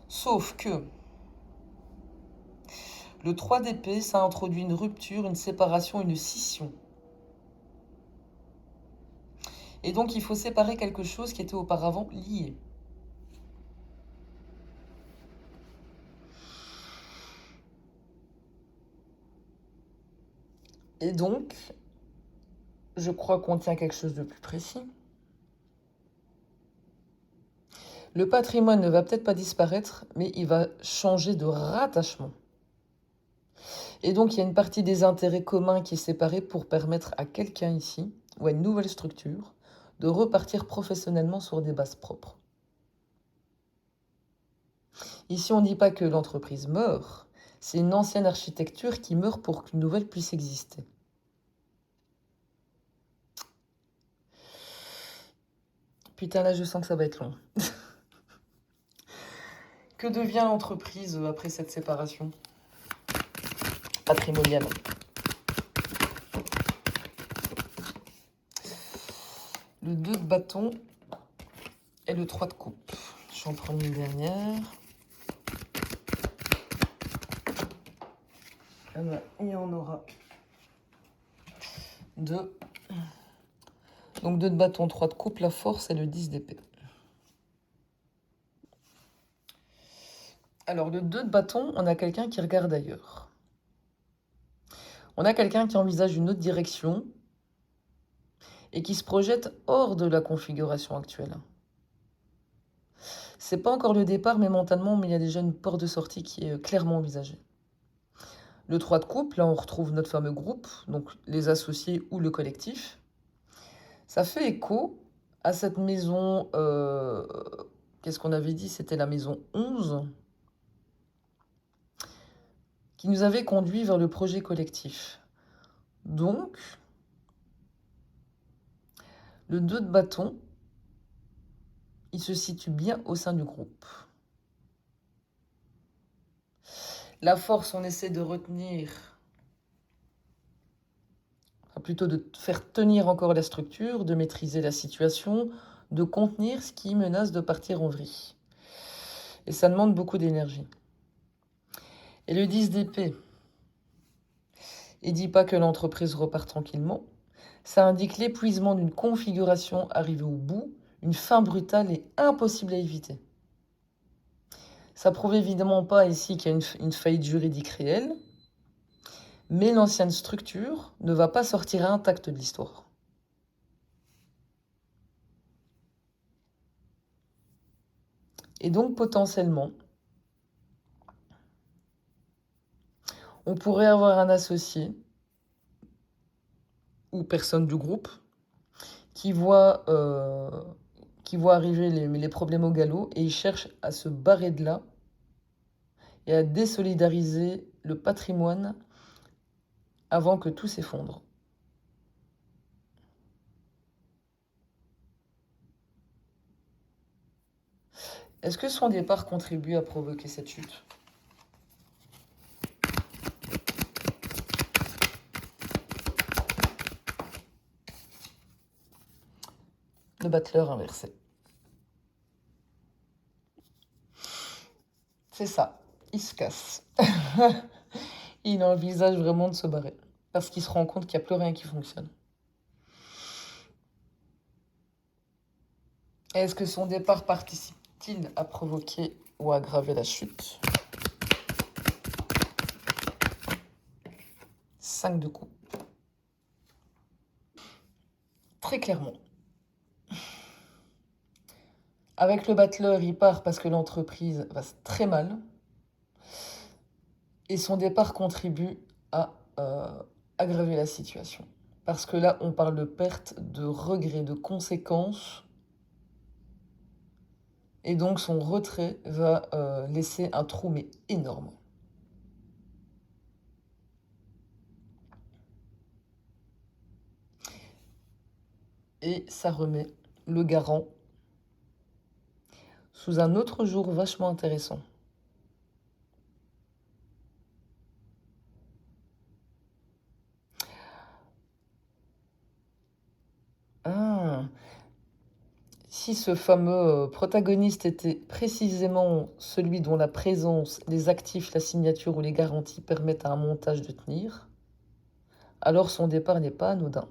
Sauf que le 3 d'épée, ça introduit une rupture, une séparation, une scission. Et donc il faut séparer quelque chose qui était auparavant lié. Et donc, je crois qu'on tient quelque chose de plus précis. Le patrimoine ne va peut-être pas disparaître, mais il va changer de rattachement. Et donc, il y a une partie des intérêts communs qui est séparée pour permettre à quelqu'un ici, ou à une nouvelle structure, de repartir professionnellement sur des bases propres. Ici, on ne dit pas que l'entreprise meurt, c'est une ancienne architecture qui meurt pour qu'une nouvelle puisse exister. Putain, là, je sens que ça va être long. Que devient l'entreprise après cette séparation patrimoniale? Le 2 de bâton et le 3 de coupe. Je vais en prendre une dernière. Il y en aura 2. Donc 2 de bâton, 3 de coupe, la force et le 10 d'épée. Alors le 2 de bâton, on a quelqu'un qui regarde ailleurs. On a quelqu'un qui envisage une autre direction et qui se projette hors de la configuration actuelle. C'est pas encore le départ, mais mentalement, il y a déjà une porte de sortie qui est clairement envisagée. Le 3 de coupe, là on retrouve notre fameux groupe, donc les associés ou le collectif. Ça fait écho à cette maison, qu'est-ce qu'on avait dit? C'était la maison 11, qui nous avait conduit vers le projet collectif. Donc, le 2 de bâton, il se situe bien au sein du groupe. La force, on essaie de retenir, enfin plutôt de faire tenir encore la structure, de maîtriser la situation, de contenir ce qui menace de partir en vrille. Et ça demande beaucoup d'énergie. Et le 10 d'épée, il ne dit pas que l'entreprise repart tranquillement. Ça indique l'épuisement d'une configuration arrivée au bout, une fin brutale et impossible à éviter. Ça prouve évidemment pas ici qu'il y a une faillite juridique réelle, mais l'ancienne structure ne va pas sortir intacte de l'histoire. Et donc potentiellement, on pourrait avoir un associé ou personne du groupe qui voit arriver les problèmes au galop et il cherche à se barrer de là et à désolidariser le patrimoine avant que tout s'effondre. Est-ce que son départ contribue à provoquer cette chute? Le battleur inversé. C'est ça, il se casse. Il envisage vraiment de se barrer. Parce qu'il se rend compte qu'il n'y a plus rien qui fonctionne. Est-ce que son départ participe-t-il à provoquer ou à aggraver la chute? 5 de coupe. Très clairement. Avec le battleur, il part parce que l'entreprise va très mal. Et son départ contribue à aggraver la situation. Parce que là, on parle de perte, de regret, de conséquences. Et donc, son retrait va laisser un trou, mais énorme. Et ça remet le garant sous un autre jour vachement intéressant. Ah, si ce fameux protagoniste était précisément celui dont la présence, les actifs, la signature ou les garanties permettent à un montage de tenir, alors son départ n'est pas anodin.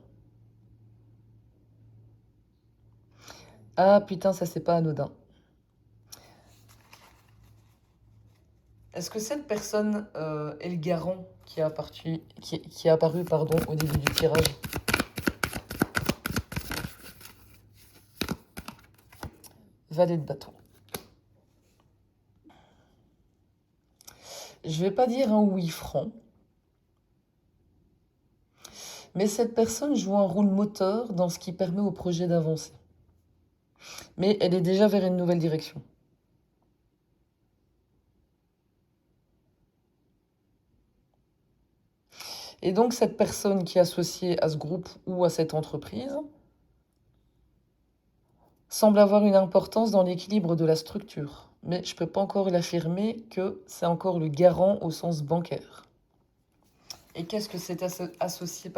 Ah putain, ça c'est pas anodin. Est-ce que cette personne est le garant qui est apparu pardon, au début du tirage? Valet de bâton. Je vais pas dire un oui franc, mais cette personne joue un rôle moteur dans ce qui permet au projet d'avancer. Mais elle est déjà vers une nouvelle direction. Et donc cette personne qui est associée à ce groupe ou à cette entreprise semble avoir une importance dans l'équilibre de la structure. Mais je ne peux pas encore l'affirmer que c'est encore le garant au sens bancaire. Et qu'est-ce que cet associé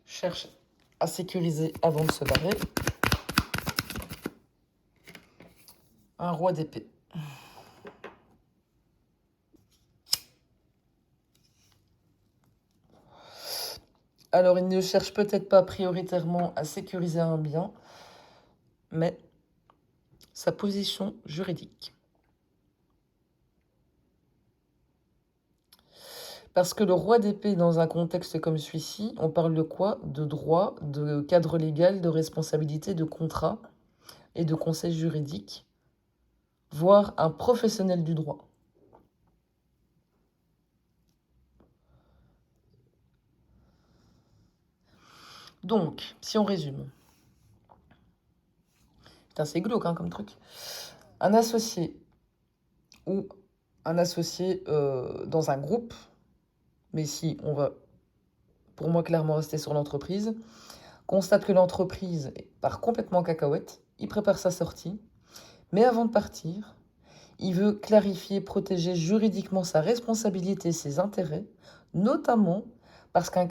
cherche à sécuriser avant de se barrer? Un roi d'épée. Alors, il ne cherche peut-être pas prioritairement à sécuriser un bien, mais sa position juridique. Parce que le roi d'épée, dans un contexte comme celui-ci, on parle de quoi? De droit, de cadre légal, de responsabilité, de contrat et de conseil juridique, voire un professionnel du droit. Donc, si on résume, putain, c'est glauque hein, comme truc. Un associé ou un associé dans un groupe, mais si on va, pour moi, clairement rester sur l'entreprise, constate que l'entreprise part complètement en cacahuète, il prépare sa sortie, mais avant de partir, il veut clarifier, protéger juridiquement sa responsabilité et ses intérêts, notamment parce qu'un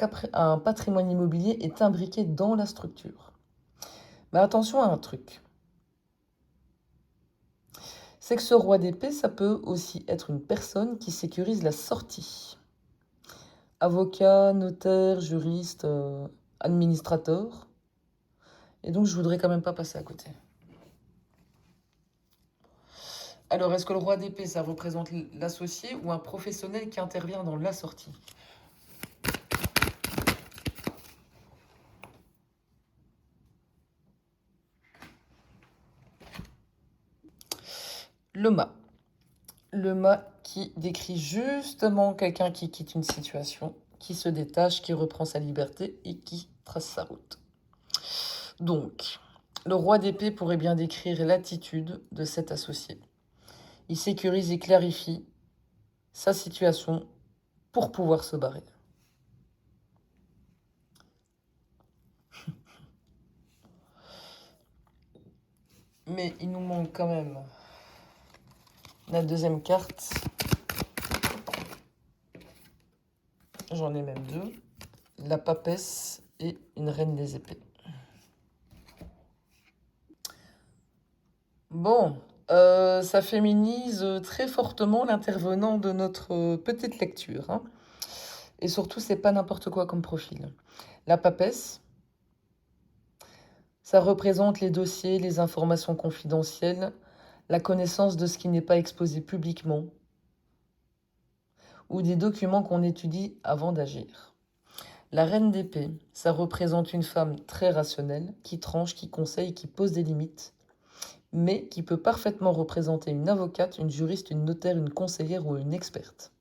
patrimoine immobilier est imbriqué dans la structure. Mais attention à un truc. C'est que ce roi d'épée, ça peut aussi être une personne qui sécurise la sortie. Avocat, notaire, juriste, administrateur. Et donc, je voudrais quand même pas passer à côté. Alors, est-ce que le roi d'épée, ça représente l'associé ou un professionnel qui intervient dans la sortie? Le mât. Le mât qui décrit justement quelqu'un qui quitte une situation, qui se détache, qui reprend sa liberté et qui trace sa route. Donc, le roi d'épée pourrait bien décrire l'attitude de cet associé. Il sécurise et clarifie sa situation pour pouvoir se barrer. Mais il nous manque quand même La deuxième carte, j'en ai même deux. La papesse et une reine des épées. Bon, ça féminise très fortement l'intervenant de notre petite lecture, hein. Et surtout, c'est pas n'importe quoi comme profil. La papesse, ça représente les dossiers, les informations confidentielles, la connaissance de ce qui n'est pas exposé publiquement, ou des documents qu'on étudie avant d'agir. La reine d'épée, ça représente une femme très rationnelle, qui tranche, qui conseille, qui pose des limites, mais qui peut parfaitement représenter une avocate, une juriste, une notaire, une conseillère ou une experte.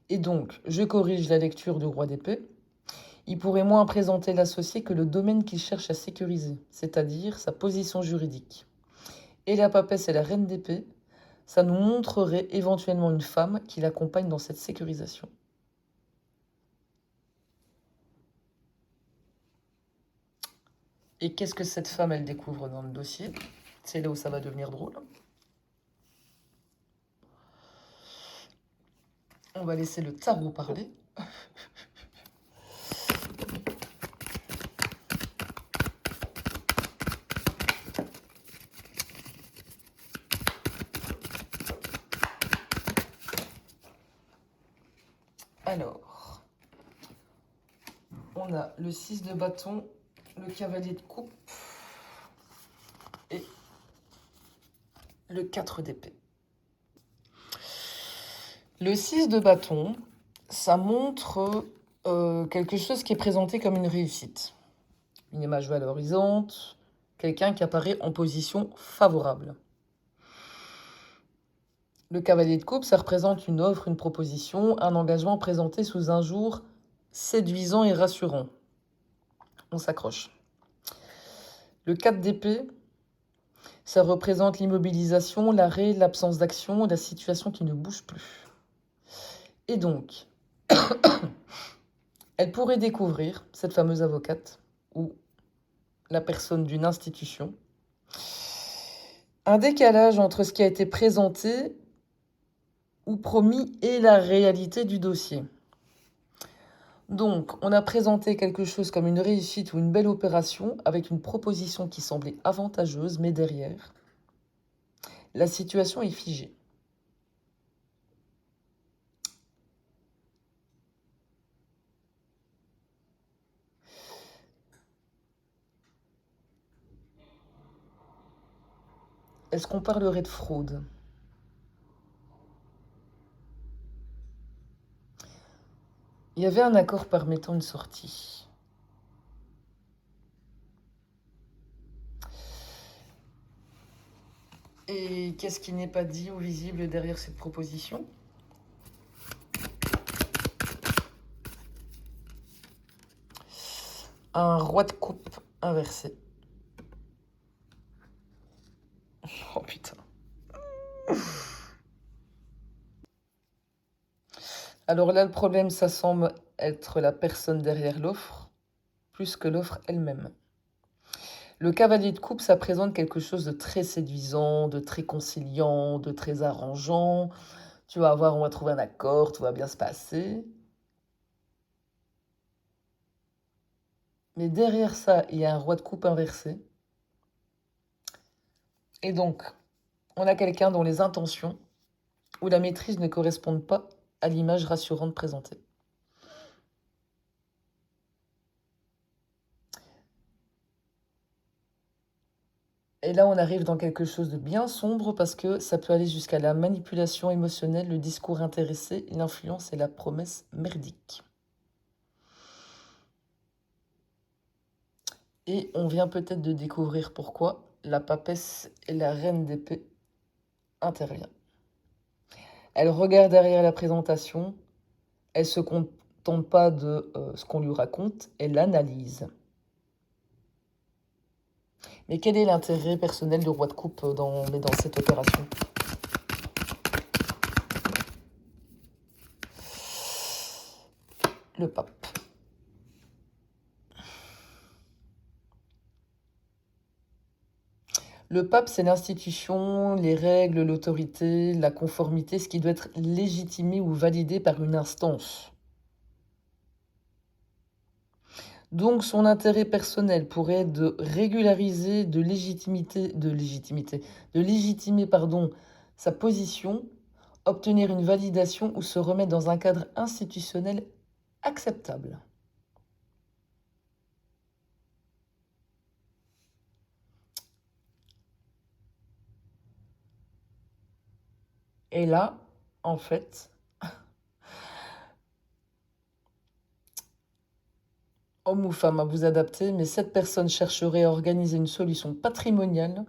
Et donc, je corrige la lecture du roi d'épée. Il pourrait moins présenter l'associé que le domaine qu'il cherche à sécuriser, c'est-à-dire sa position juridique. Et la papesse et la reine d'épée, ça nous montrerait éventuellement une femme qui l'accompagne dans cette sécurisation. Et qu'est-ce que cette femme, elle découvre dans le dossier? C'est là où ça va devenir drôle. On va laisser le tarot parler. Alors, on a le 6 de bâton, le cavalier de coupe et le 4 d'épée. Le 6 de bâton, ça montre quelque chose qui est présenté comme une réussite. Une image valorisante, quelqu'un qui apparaît en position favorable. Le cavalier de coupe, ça représente une offre, une proposition, un engagement présenté sous un jour séduisant et rassurant. On s'accroche. Le 4 d'épée, ça représente l'immobilisation, l'arrêt, l'absence d'action, la situation qui ne bouge plus. Et donc, elle pourrait découvrir, cette fameuse avocate, ou la personne d'une institution, un décalage entre ce qui a été présenté ou promis et la réalité du dossier. Donc, on a présenté quelque chose comme une réussite ou une belle opération avec une proposition qui semblait avantageuse, mais derrière, la situation est figée. Est-ce qu'on parlerait de fraude? Il y avait un accord permettant une sortie. Et qu'est-ce qui n'est pas dit ou visible derrière cette proposition? Un roi de coupe inversé. Oh putain. Alors là, le problème, ça semble être la personne derrière l'offre, plus que l'offre elle-même. Le cavalier de coupe, ça présente quelque chose de très séduisant, de très conciliant, de très arrangeant. Tu vas voir, on va trouver un accord, tout va bien se passer. Mais derrière ça, il y a un roi de coupe inversé. Et donc, on a quelqu'un dont les intentions ou la maîtrise ne correspondent pas à l'image rassurante présentée. Et là, on arrive dans quelque chose de bien sombre parce que ça peut aller jusqu'à la manipulation émotionnelle, le discours intéressé, l'influence et la promesse merdique. Et on vient peut-être de découvrir pourquoi la papesse et la reine d'épée intervient. Elle regarde derrière la présentation, elle se contente pas de ce qu'on lui raconte, elle analyse. Mais quel est l'intérêt personnel du roi de coupe dans cette opération? Le pape. Le pape, c'est l'institution, les règles, l'autorité, la conformité, ce qui doit être légitimé ou validé par une instance. Donc son intérêt personnel pourrait être de régulariser, de légitimer, pardon, sa position, obtenir une validation ou se remettre dans un cadre institutionnel acceptable. Et là, en fait, homme ou femme à vous adapter, mais cette personne chercherait à organiser une solution patrimoniale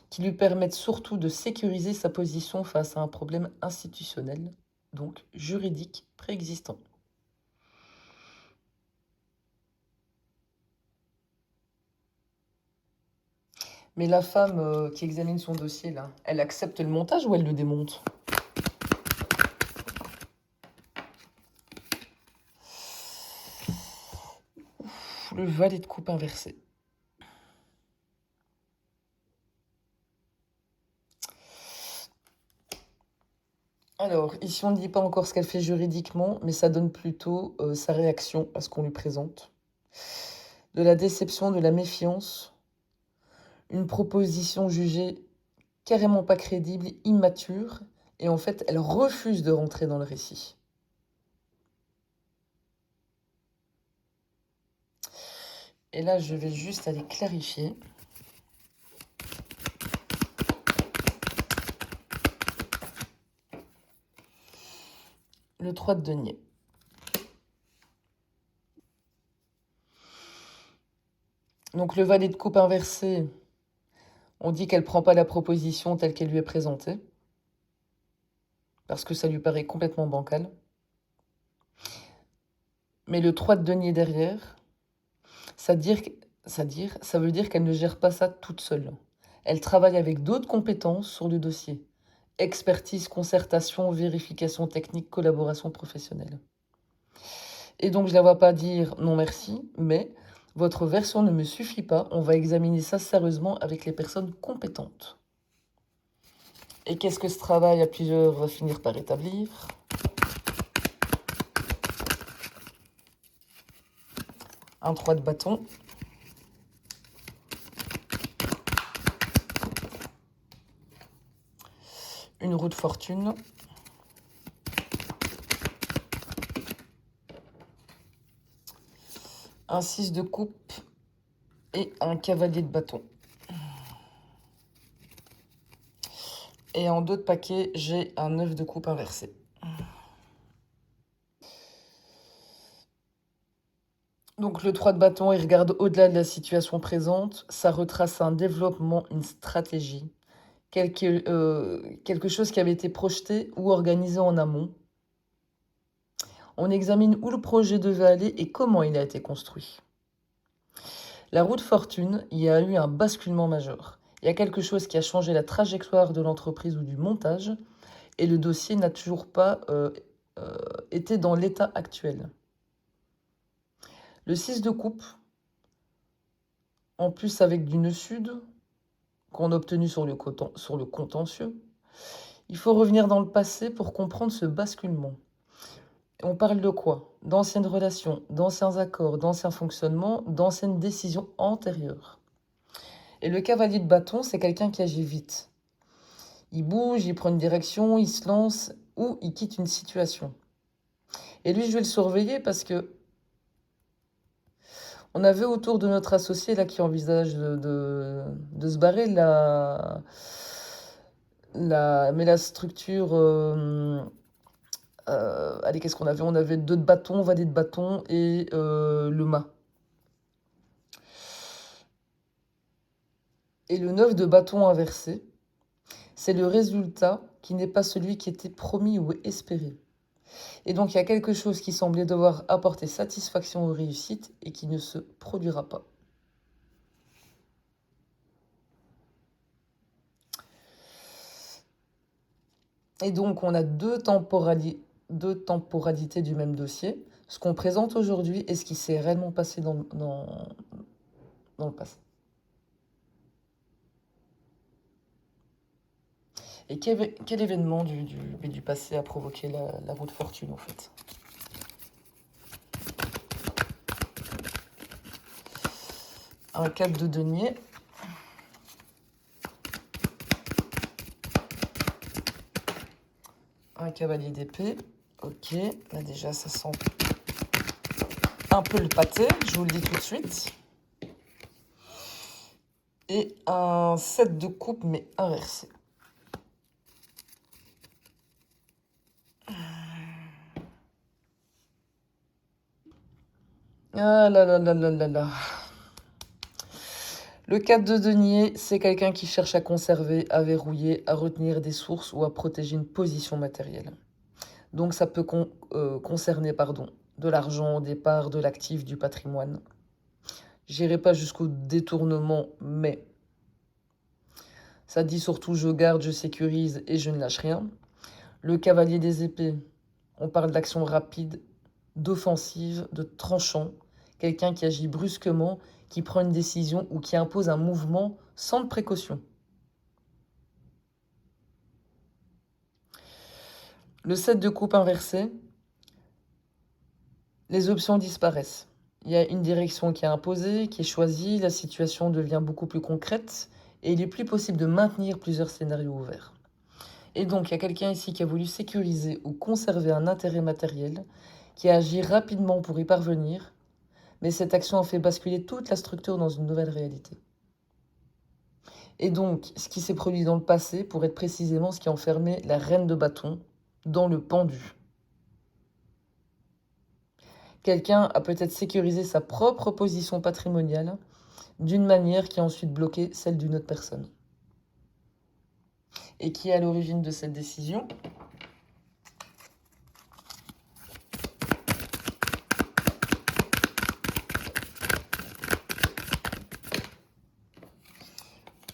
qui lui permette surtout de sécuriser sa position face à un problème institutionnel, donc juridique préexistant. Mais la femme qui examine son dossier, là, elle accepte le montage ou elle le démonte? Le valet de coupe inversé. Alors, ici, on ne dit pas encore ce qu'elle fait juridiquement, mais ça donne plutôt sa réaction à ce qu'on lui présente. De la déception, de la méfiance, une proposition jugée carrément pas crédible, immature, et en fait, elle refuse de rentrer dans le récit. Et là, je vais juste aller clarifier. Le 3 de denier. Donc le valet de coupe inversé, on dit qu'elle ne prend pas la proposition telle qu'elle lui est présentée, parce que ça lui paraît complètement bancal. Mais le 3 de denier derrière, ça veut dire qu'elle ne gère pas ça toute seule. Elle travaille avec d'autres compétences sur le dossier. Expertise, concertation, vérification technique, collaboration professionnelle. Et donc je ne la vois pas dire non merci, mais votre version ne me suffit pas, on va examiner ça sérieusement avec les personnes compétentes. Et qu'est-ce que ce travail à plusieurs va finir par établir? Un 3 de bâton. Une roue de fortune. Un 6 de coupe et un cavalier de bâton. Et en dos de paquet, j'ai un 9 de coupe inversé. Donc le 3 de bâton, il regarde au-delà de la situation présente, ça retrace un développement, une stratégie, quelque chose qui avait été projeté ou organisé en amont. On examine où le projet devait aller et comment il a été construit. La roue de fortune, il y a eu un basculement majeur. Il y a quelque chose qui a changé la trajectoire de l'entreprise ou du montage et le dossier n'a toujours pas été dans l'état actuel. Le 6 de coupe, en plus avec du nœud sud, qu'on a obtenu sur le contentieux, il faut revenir dans le passé pour comprendre ce basculement. On parle de quoi? D'anciennes relations, d'anciens accords, d'anciens fonctionnements, d'anciennes décisions antérieures. Et le cavalier de bâton, c'est quelqu'un qui agit vite. Il bouge, il prend une direction, il se lance ou il quitte une situation. Et lui, je vais le surveiller parce que on avait autour de notre associé là qui envisage de se barrer mais la structure. Allez, qu'est-ce qu'on avait? On avait 2 de bâton, valet de bâton et le mât. Et le 9 de bâton inversé, c'est le résultat qui n'est pas celui qui était promis ou espéré. Et donc, il y a quelque chose qui semblait devoir apporter satisfaction aux réussites et qui ne se produira pas. Et donc, on a deux temporalités du même dossier. Ce qu'on présente aujourd'hui et ce qui s'est réellement passé dans le passé. Et quel événement du passé a provoqué la roue de fortune, en fait? Un 4 de denier. Un cavalier d'épée. Ok, là déjà ça sent un peu le pâté, je vous le dis tout de suite. Et un 7 de coupe, mais inversé. Ah là là là là là là. Le 4 de denier, c'est quelqu'un qui cherche à conserver, à verrouiller, à retenir des sources ou à protéger une position matérielle. Donc ça peut concerner de l'argent, des parts, de l'actif, du patrimoine. J'irai pas jusqu'au détournement, mais ça dit surtout je garde, je sécurise et je ne lâche rien. Le cavalier des épées, on parle d'action rapide, d'offensive, de tranchant. Quelqu'un qui agit brusquement, qui prend une décision ou qui impose un mouvement sans de précaution. Le 7 de coupe inversé, les options disparaissent. Il y a une direction qui est imposée, qui est choisie, la situation devient beaucoup plus concrète et il est plus possible de maintenir plusieurs scénarios ouverts. Et donc, il y a quelqu'un ici qui a voulu sécuriser ou conserver un intérêt matériel, qui a agi rapidement pour y parvenir, mais cette action a fait basculer toute la structure dans une nouvelle réalité. Et donc, ce qui s'est produit dans le passé pourrait être précisément ce qui enfermait la reine de bâton dans le pendu. Quelqu'un a peut-être sécurisé sa propre position patrimoniale d'une manière qui a ensuite bloqué celle d'une autre personne. Et qui est à l'origine de cette décision?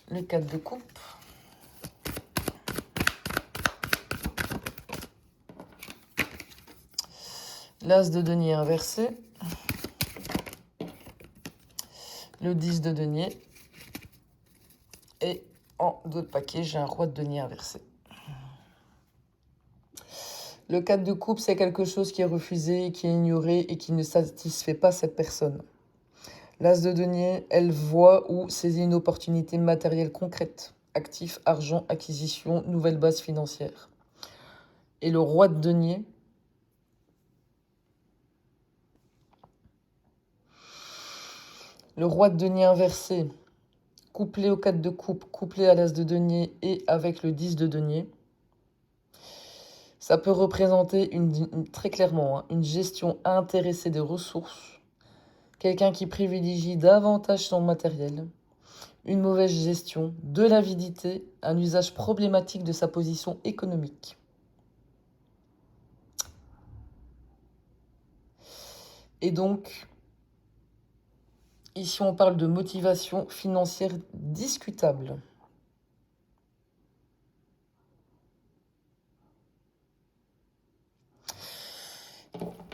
Le 4 de coupe. L'as de denier inversé. Le 10 de denier. Et en dos de paquet, j'ai un roi de denier inversé. Le 4 de coupe, c'est quelque chose qui est refusé, qui est ignoré et qui ne satisfait pas cette personne. L'as de denier, elle voit ou saisit une opportunité matérielle concrète. Actifs, argent, acquisition, nouvelle base financière. Et le roi de denier, inversé, couplé au 4 de coupe, couplé à l'as de denier et avec le 10 de denier, ça peut représenter très clairement une gestion intéressée des ressources, quelqu'un qui privilégie davantage son matériel, une mauvaise gestion, de l'avidité, un usage problématique de sa position économique. Et donc, ici on parle de motivation financière discutable.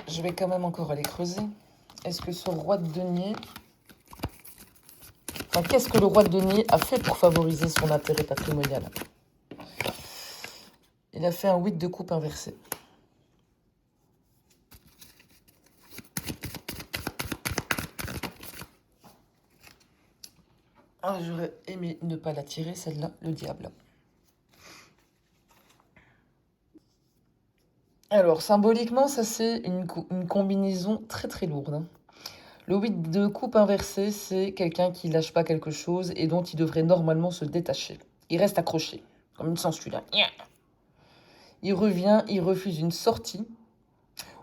Je vais quand même encore aller creuser. Est-ce que ce roi de denier... Enfin, qu'est-ce que le roi de denier a fait pour favoriser son intérêt patrimonial? Il a fait un 8 de coupe inversé. Ah, j'aurais aimé ne pas la tirer, celle-là, le diable. Alors, symboliquement, ça c'est une combinaison très très lourde, hein. Le 8 de coupe inversé, c'est quelqu'un qui lâche pas quelque chose et dont il devrait normalement se détacher. Il reste accroché, comme une sangsue, là. Il revient, il refuse une sortie,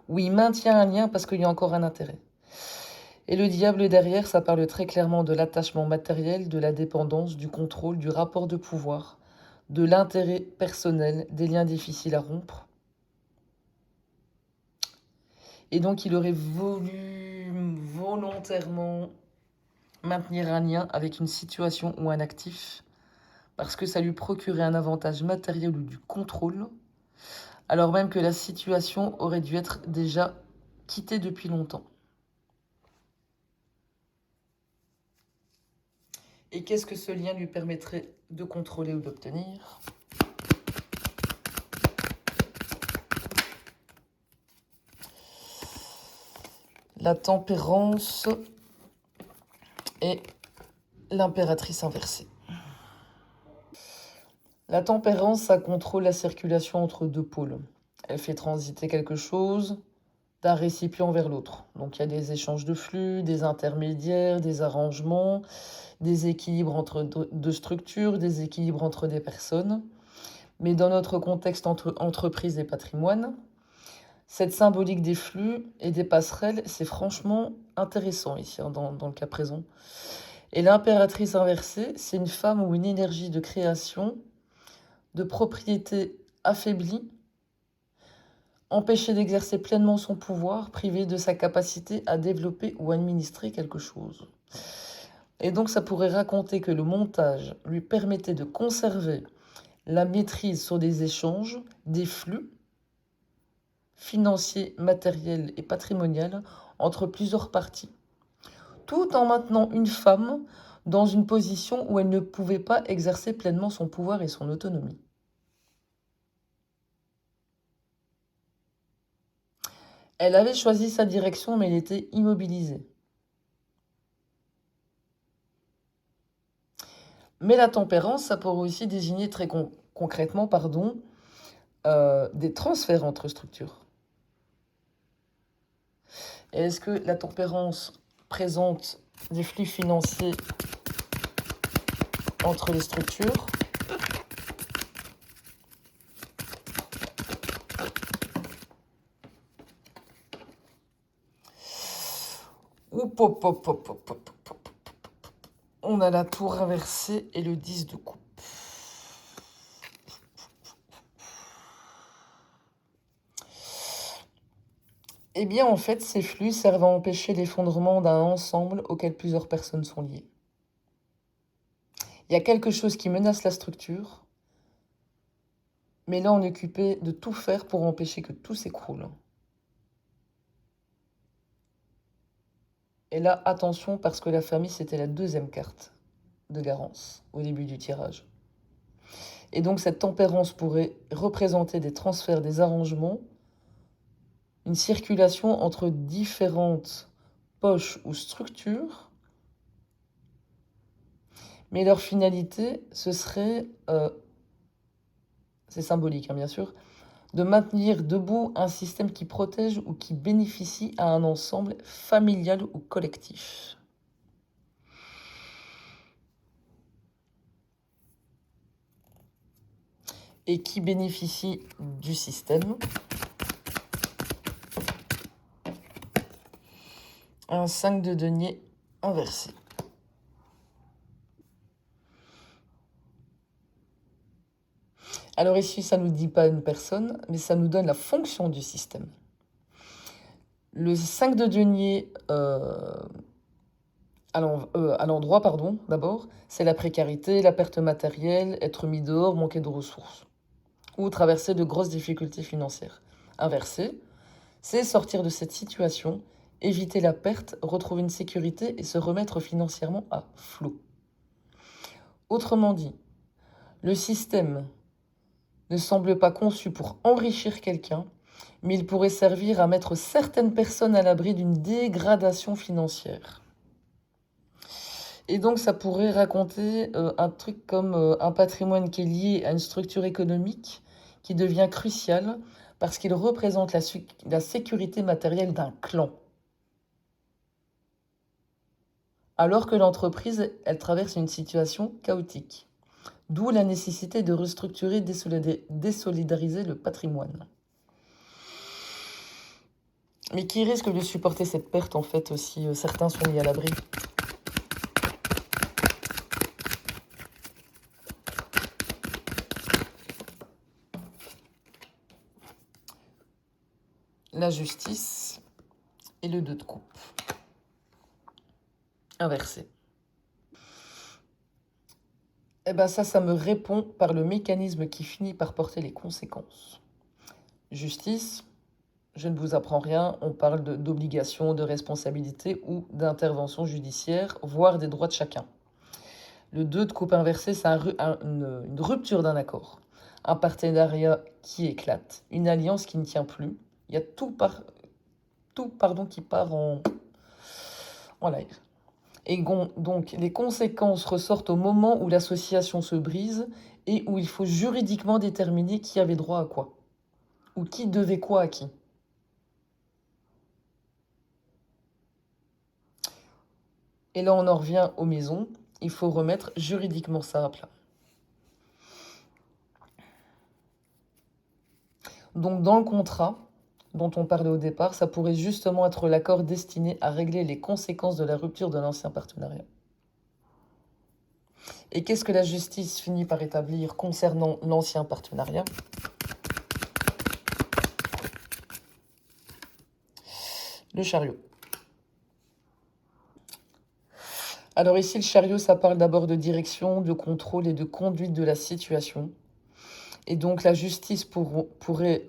ou il maintient un lien parce qu'il y a encore un intérêt. Et le diable derrière, ça parle très clairement de l'attachement matériel, de la dépendance, du contrôle, du rapport de pouvoir, de l'intérêt personnel, des liens difficiles à rompre. Et donc, il aurait voulu volontairement maintenir un lien avec une situation ou un actif parce que ça lui procurait un avantage matériel ou du contrôle, alors même que la situation aurait dû être déjà quittée depuis longtemps. Et qu'est-ce que ce lien lui permettrait de contrôler ou d'obtenir? la tempérance et l'impératrice inversée. La tempérance, ça contrôle la circulation entre deux pôles. Elle fait transiter quelque chose d'un récipient vers l'autre. Donc il y a des échanges de flux, des intermédiaires, des arrangements, des équilibres entre deux structures, des équilibres entre des personnes. Mais dans notre contexte entre entreprise et patrimoine, cette symbolique des flux et des passerelles, c'est franchement intéressant ici, hein, dans le cas présent. Et l'impératrice inversée, c'est une femme ou une énergie de création, de propriété affaiblie, empêchée d'exercer pleinement son pouvoir, privée de sa capacité à développer ou administrer quelque chose. Et donc ça pourrait raconter que le montage lui permettait de conserver la maîtrise sur des échanges, des flux financiers, matériels et patrimoniaux entre plusieurs parties, tout en maintenant une femme dans une position où elle ne pouvait pas exercer pleinement son pouvoir et son autonomie. Elle avait choisi sa direction, mais elle était immobilisée. Mais la tempérance, ça pourrait aussi désigner très concrètement des transferts entre structures. Et est-ce que la tempérance présente des flux financiers entre les structures? Hop, hop, hop, hop, hop, hop, hop. On a la tour inversée et le 10 de coupe. Eh bien, en fait, ces flux servent à empêcher l'effondrement d'un ensemble auquel plusieurs personnes sont liées. Il y a quelque chose qui menace la structure, mais là, on est occupé de tout faire pour empêcher que tout s'écroule. Et là, attention, parce que la famille, c'était la deuxième carte de Garance au début du tirage. Et donc, cette tempérance pourrait représenter des transferts, des arrangements, une circulation entre différentes poches ou structures, mais leur finalité, ce serait, c'est symbolique hein, bien sûr, de maintenir debout un système qui protège ou qui bénéficie à un ensemble familial ou collectif. Et qui bénéficie du système. Un 5 de denier inversé. Alors ici, ça ne nous dit pas une personne, mais ça nous donne la fonction du système. Le 5 de denier à l'endroit, d'abord, c'est la précarité, la perte matérielle, être mis dehors, manquer de ressources, ou traverser de grosses difficultés financières. Inversé, c'est sortir de cette situation, éviter la perte, retrouver une sécurité et se remettre financièrement à flot. Autrement dit, le système ne semble pas conçu pour enrichir quelqu'un, mais il pourrait servir à mettre certaines personnes à l'abri d'une dégradation financière. Et donc ça pourrait raconter un truc comme un patrimoine qui est lié à une structure économique qui devient cruciale parce qu'il représente la sécurité matérielle d'un clan. Alors que l'entreprise, elle traverse une situation chaotique. D'où la nécessité de restructurer, désolidariser le patrimoine. Mais qui risque de supporter cette perte en fait aussi certains sont mis à l'abri? La justice et le 2 de coupe. Inversé. Eh bien ça me répond par le mécanisme qui finit par porter les conséquences. Justice, je ne vous apprends rien, on parle d'obligation, de responsabilité ou d'intervention judiciaire, voire des droits de chacun. Le 2 de coupe inversée, c'est une rupture d'un accord, un partenariat qui éclate, une alliance qui ne tient plus. Il y a tout tout, pardon, qui part en live. Et donc, les conséquences ressortent au moment où l'association se brise et où il faut juridiquement déterminer qui avait droit à quoi, ou qui devait quoi à qui. Et là, on en revient aux maisons. Il faut remettre juridiquement ça à plat. Donc, dans le contrat dont on parlait au départ, ça pourrait justement être l'accord destiné à régler les conséquences de la rupture de l'ancien partenariat. Et qu'est-ce que la justice finit par établir concernant l'ancien partenariat? Le chariot. Alors ici, le chariot, ça parle d'abord de direction, de contrôle et de conduite de la situation. Et donc la justice pourrait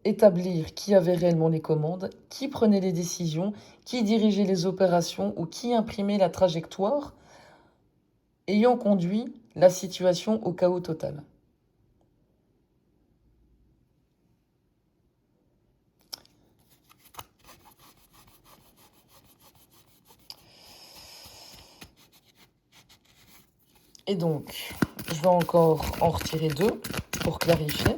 établir qui avait réellement les commandes, qui prenait les décisions, qui dirigeait les opérations ou qui imprimait la trajectoire ayant conduit la situation au chaos total. Et donc, je vais encore en retirer deux pour clarifier.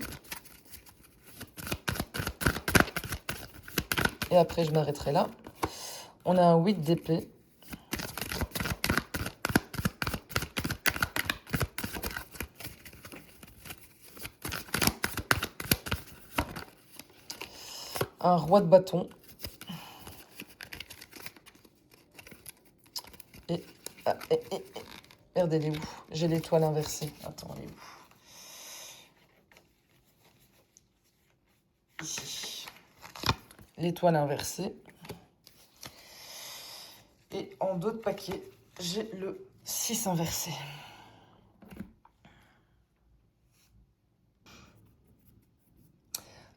Et après, je m'arrêterai là. On a un 8 d'épée. Un roi de bâton. Et... Merde, elle est où? J'ai l'étoile inversée. Attends, elle est où? Ici. L'étoile inversée. Et en dos de paquet, j'ai le 6 inversé.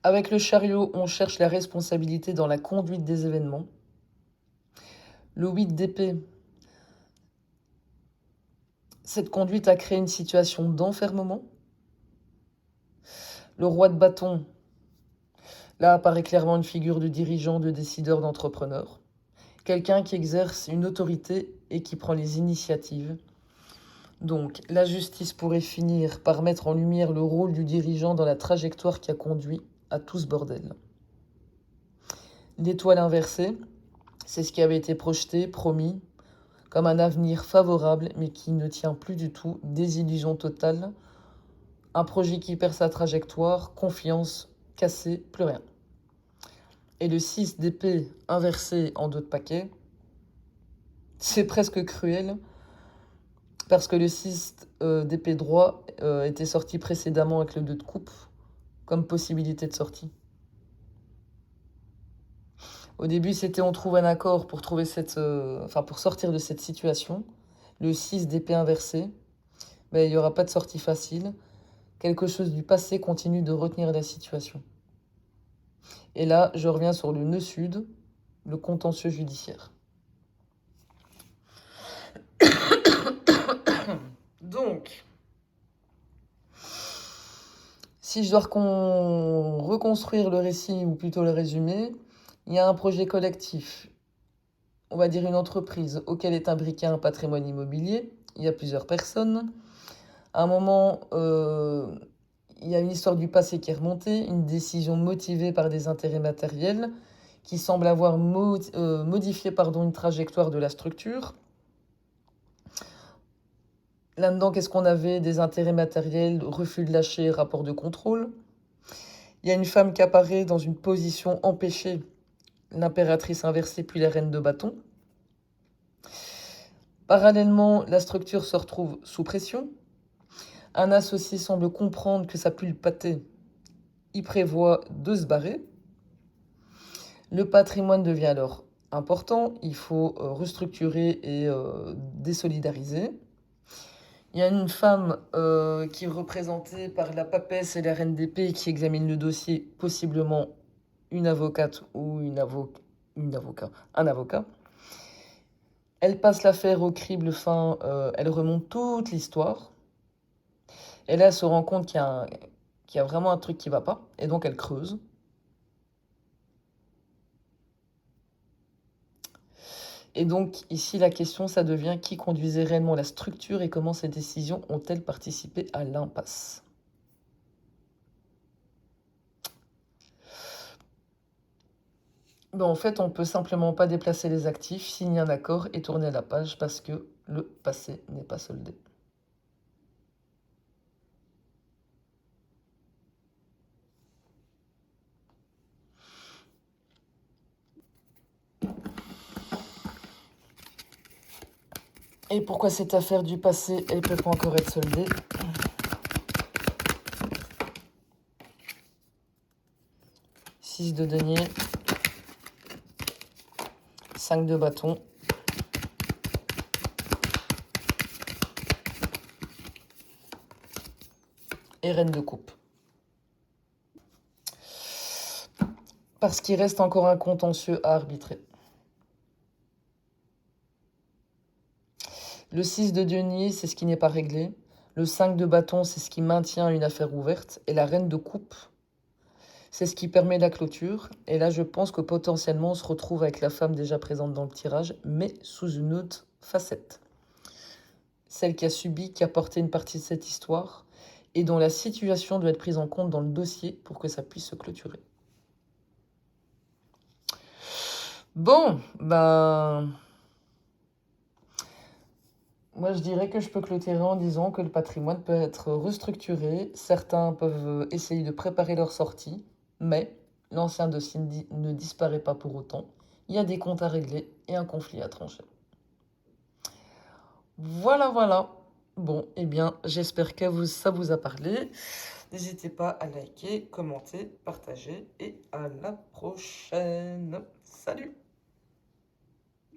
Avec le chariot, on cherche la responsabilité dans la conduite des événements. Le 8 d'épée, cette conduite a créé une situation d'enfermement. Le roi de bâton, là apparaît clairement une figure de dirigeant, de décideur, d'entrepreneur. Quelqu'un qui exerce une autorité et qui prend les initiatives. Donc, la justice pourrait finir par mettre en lumière le rôle du dirigeant dans la trajectoire qui a conduit à tout ce bordel. L'étoile inversée, c'est ce qui avait été projeté, promis, comme un avenir favorable, mais qui ne tient plus du tout, désillusion totale, un projet qui perd sa trajectoire, confiance cassée, plus rien. Et le 6 d'épée inversé en dos de paquet, c'est presque cruel, parce que le 6 d'épée droit était sorti précédemment avec le 2 de coupe, comme possibilité de sortie. Au début, c'était on trouve un accord pour trouver pour sortir de cette situation. Le 6 d'épée inversé, ben, il n'y aura pas de sortie facile. Quelque chose du passé continue de retenir la situation. Et là, je reviens sur le nœud sud, le contentieux judiciaire. Donc, si je dois reconstruire le récit, ou plutôt le résumé, il y a un projet collectif, on va dire une entreprise, auquel est imbriqué un patrimoine immobilier. Il y a plusieurs personnes. À un moment, il y a une histoire du passé qui est remontée, une décision motivée par des intérêts matériels qui semble avoir modifié une trajectoire de la structure. Là-dedans, qu'est-ce qu'on avait? Des intérêts matériels, refus de lâcher, rapport de contrôle. Il y a une femme qui apparaît dans une position empêchée, l'impératrice inversée puis la reine de bâton. Parallèlement, la structure se retrouve sous pression. Un associé semble comprendre que ça pue le pâté. Il prévoit de se barrer. Le patrimoine devient alors important. Il faut restructurer et désolidariser. Il y a une femme qui est représentée par la papesse et la reine d'épée qui examine le dossier, possiblement une avocate ou un avocat. Elle passe l'affaire au crible fin, elle remonte toute l'histoire. Et là, elle se rend compte qu'il y a vraiment un truc qui ne va pas, et donc elle creuse. Et donc, ici, la question, ça devient qui conduisait réellement la structure et comment ces décisions ont-elles participé à l'impasse? Ben, en fait, on peut simplement pas déplacer les actifs, signer un accord et tourner la page parce que le passé n'est pas soldé. Et pourquoi cette affaire du passé, elle peut pas encore être soldée? 6 de denier, 5 de bâton, et reine de coupe. Parce qu'il reste encore un contentieux à arbitrer. Le 6 de denier, c'est ce qui n'est pas réglé. Le 5 de bâton, c'est ce qui maintient une affaire ouverte. Et la reine de coupe, c'est ce qui permet la clôture. Et là, je pense que potentiellement, on se retrouve avec la femme déjà présente dans le tirage, mais sous une autre facette. Celle qui a subi, qui a porté une partie de cette histoire, et dont la situation doit être prise en compte dans le dossier pour que ça puisse se clôturer. Bon, ben... Moi, je dirais que je peux clôturer en disant que le patrimoine peut être restructuré. Certains peuvent essayer de préparer leur sortie, mais l'ancien dossier ne disparaît pas pour autant. Il y a des comptes à régler et un conflit à trancher. Voilà, voilà. Bon, eh bien, j'espère que ça vous a parlé. N'hésitez pas à liker, commenter, partager et à la prochaine. Salut!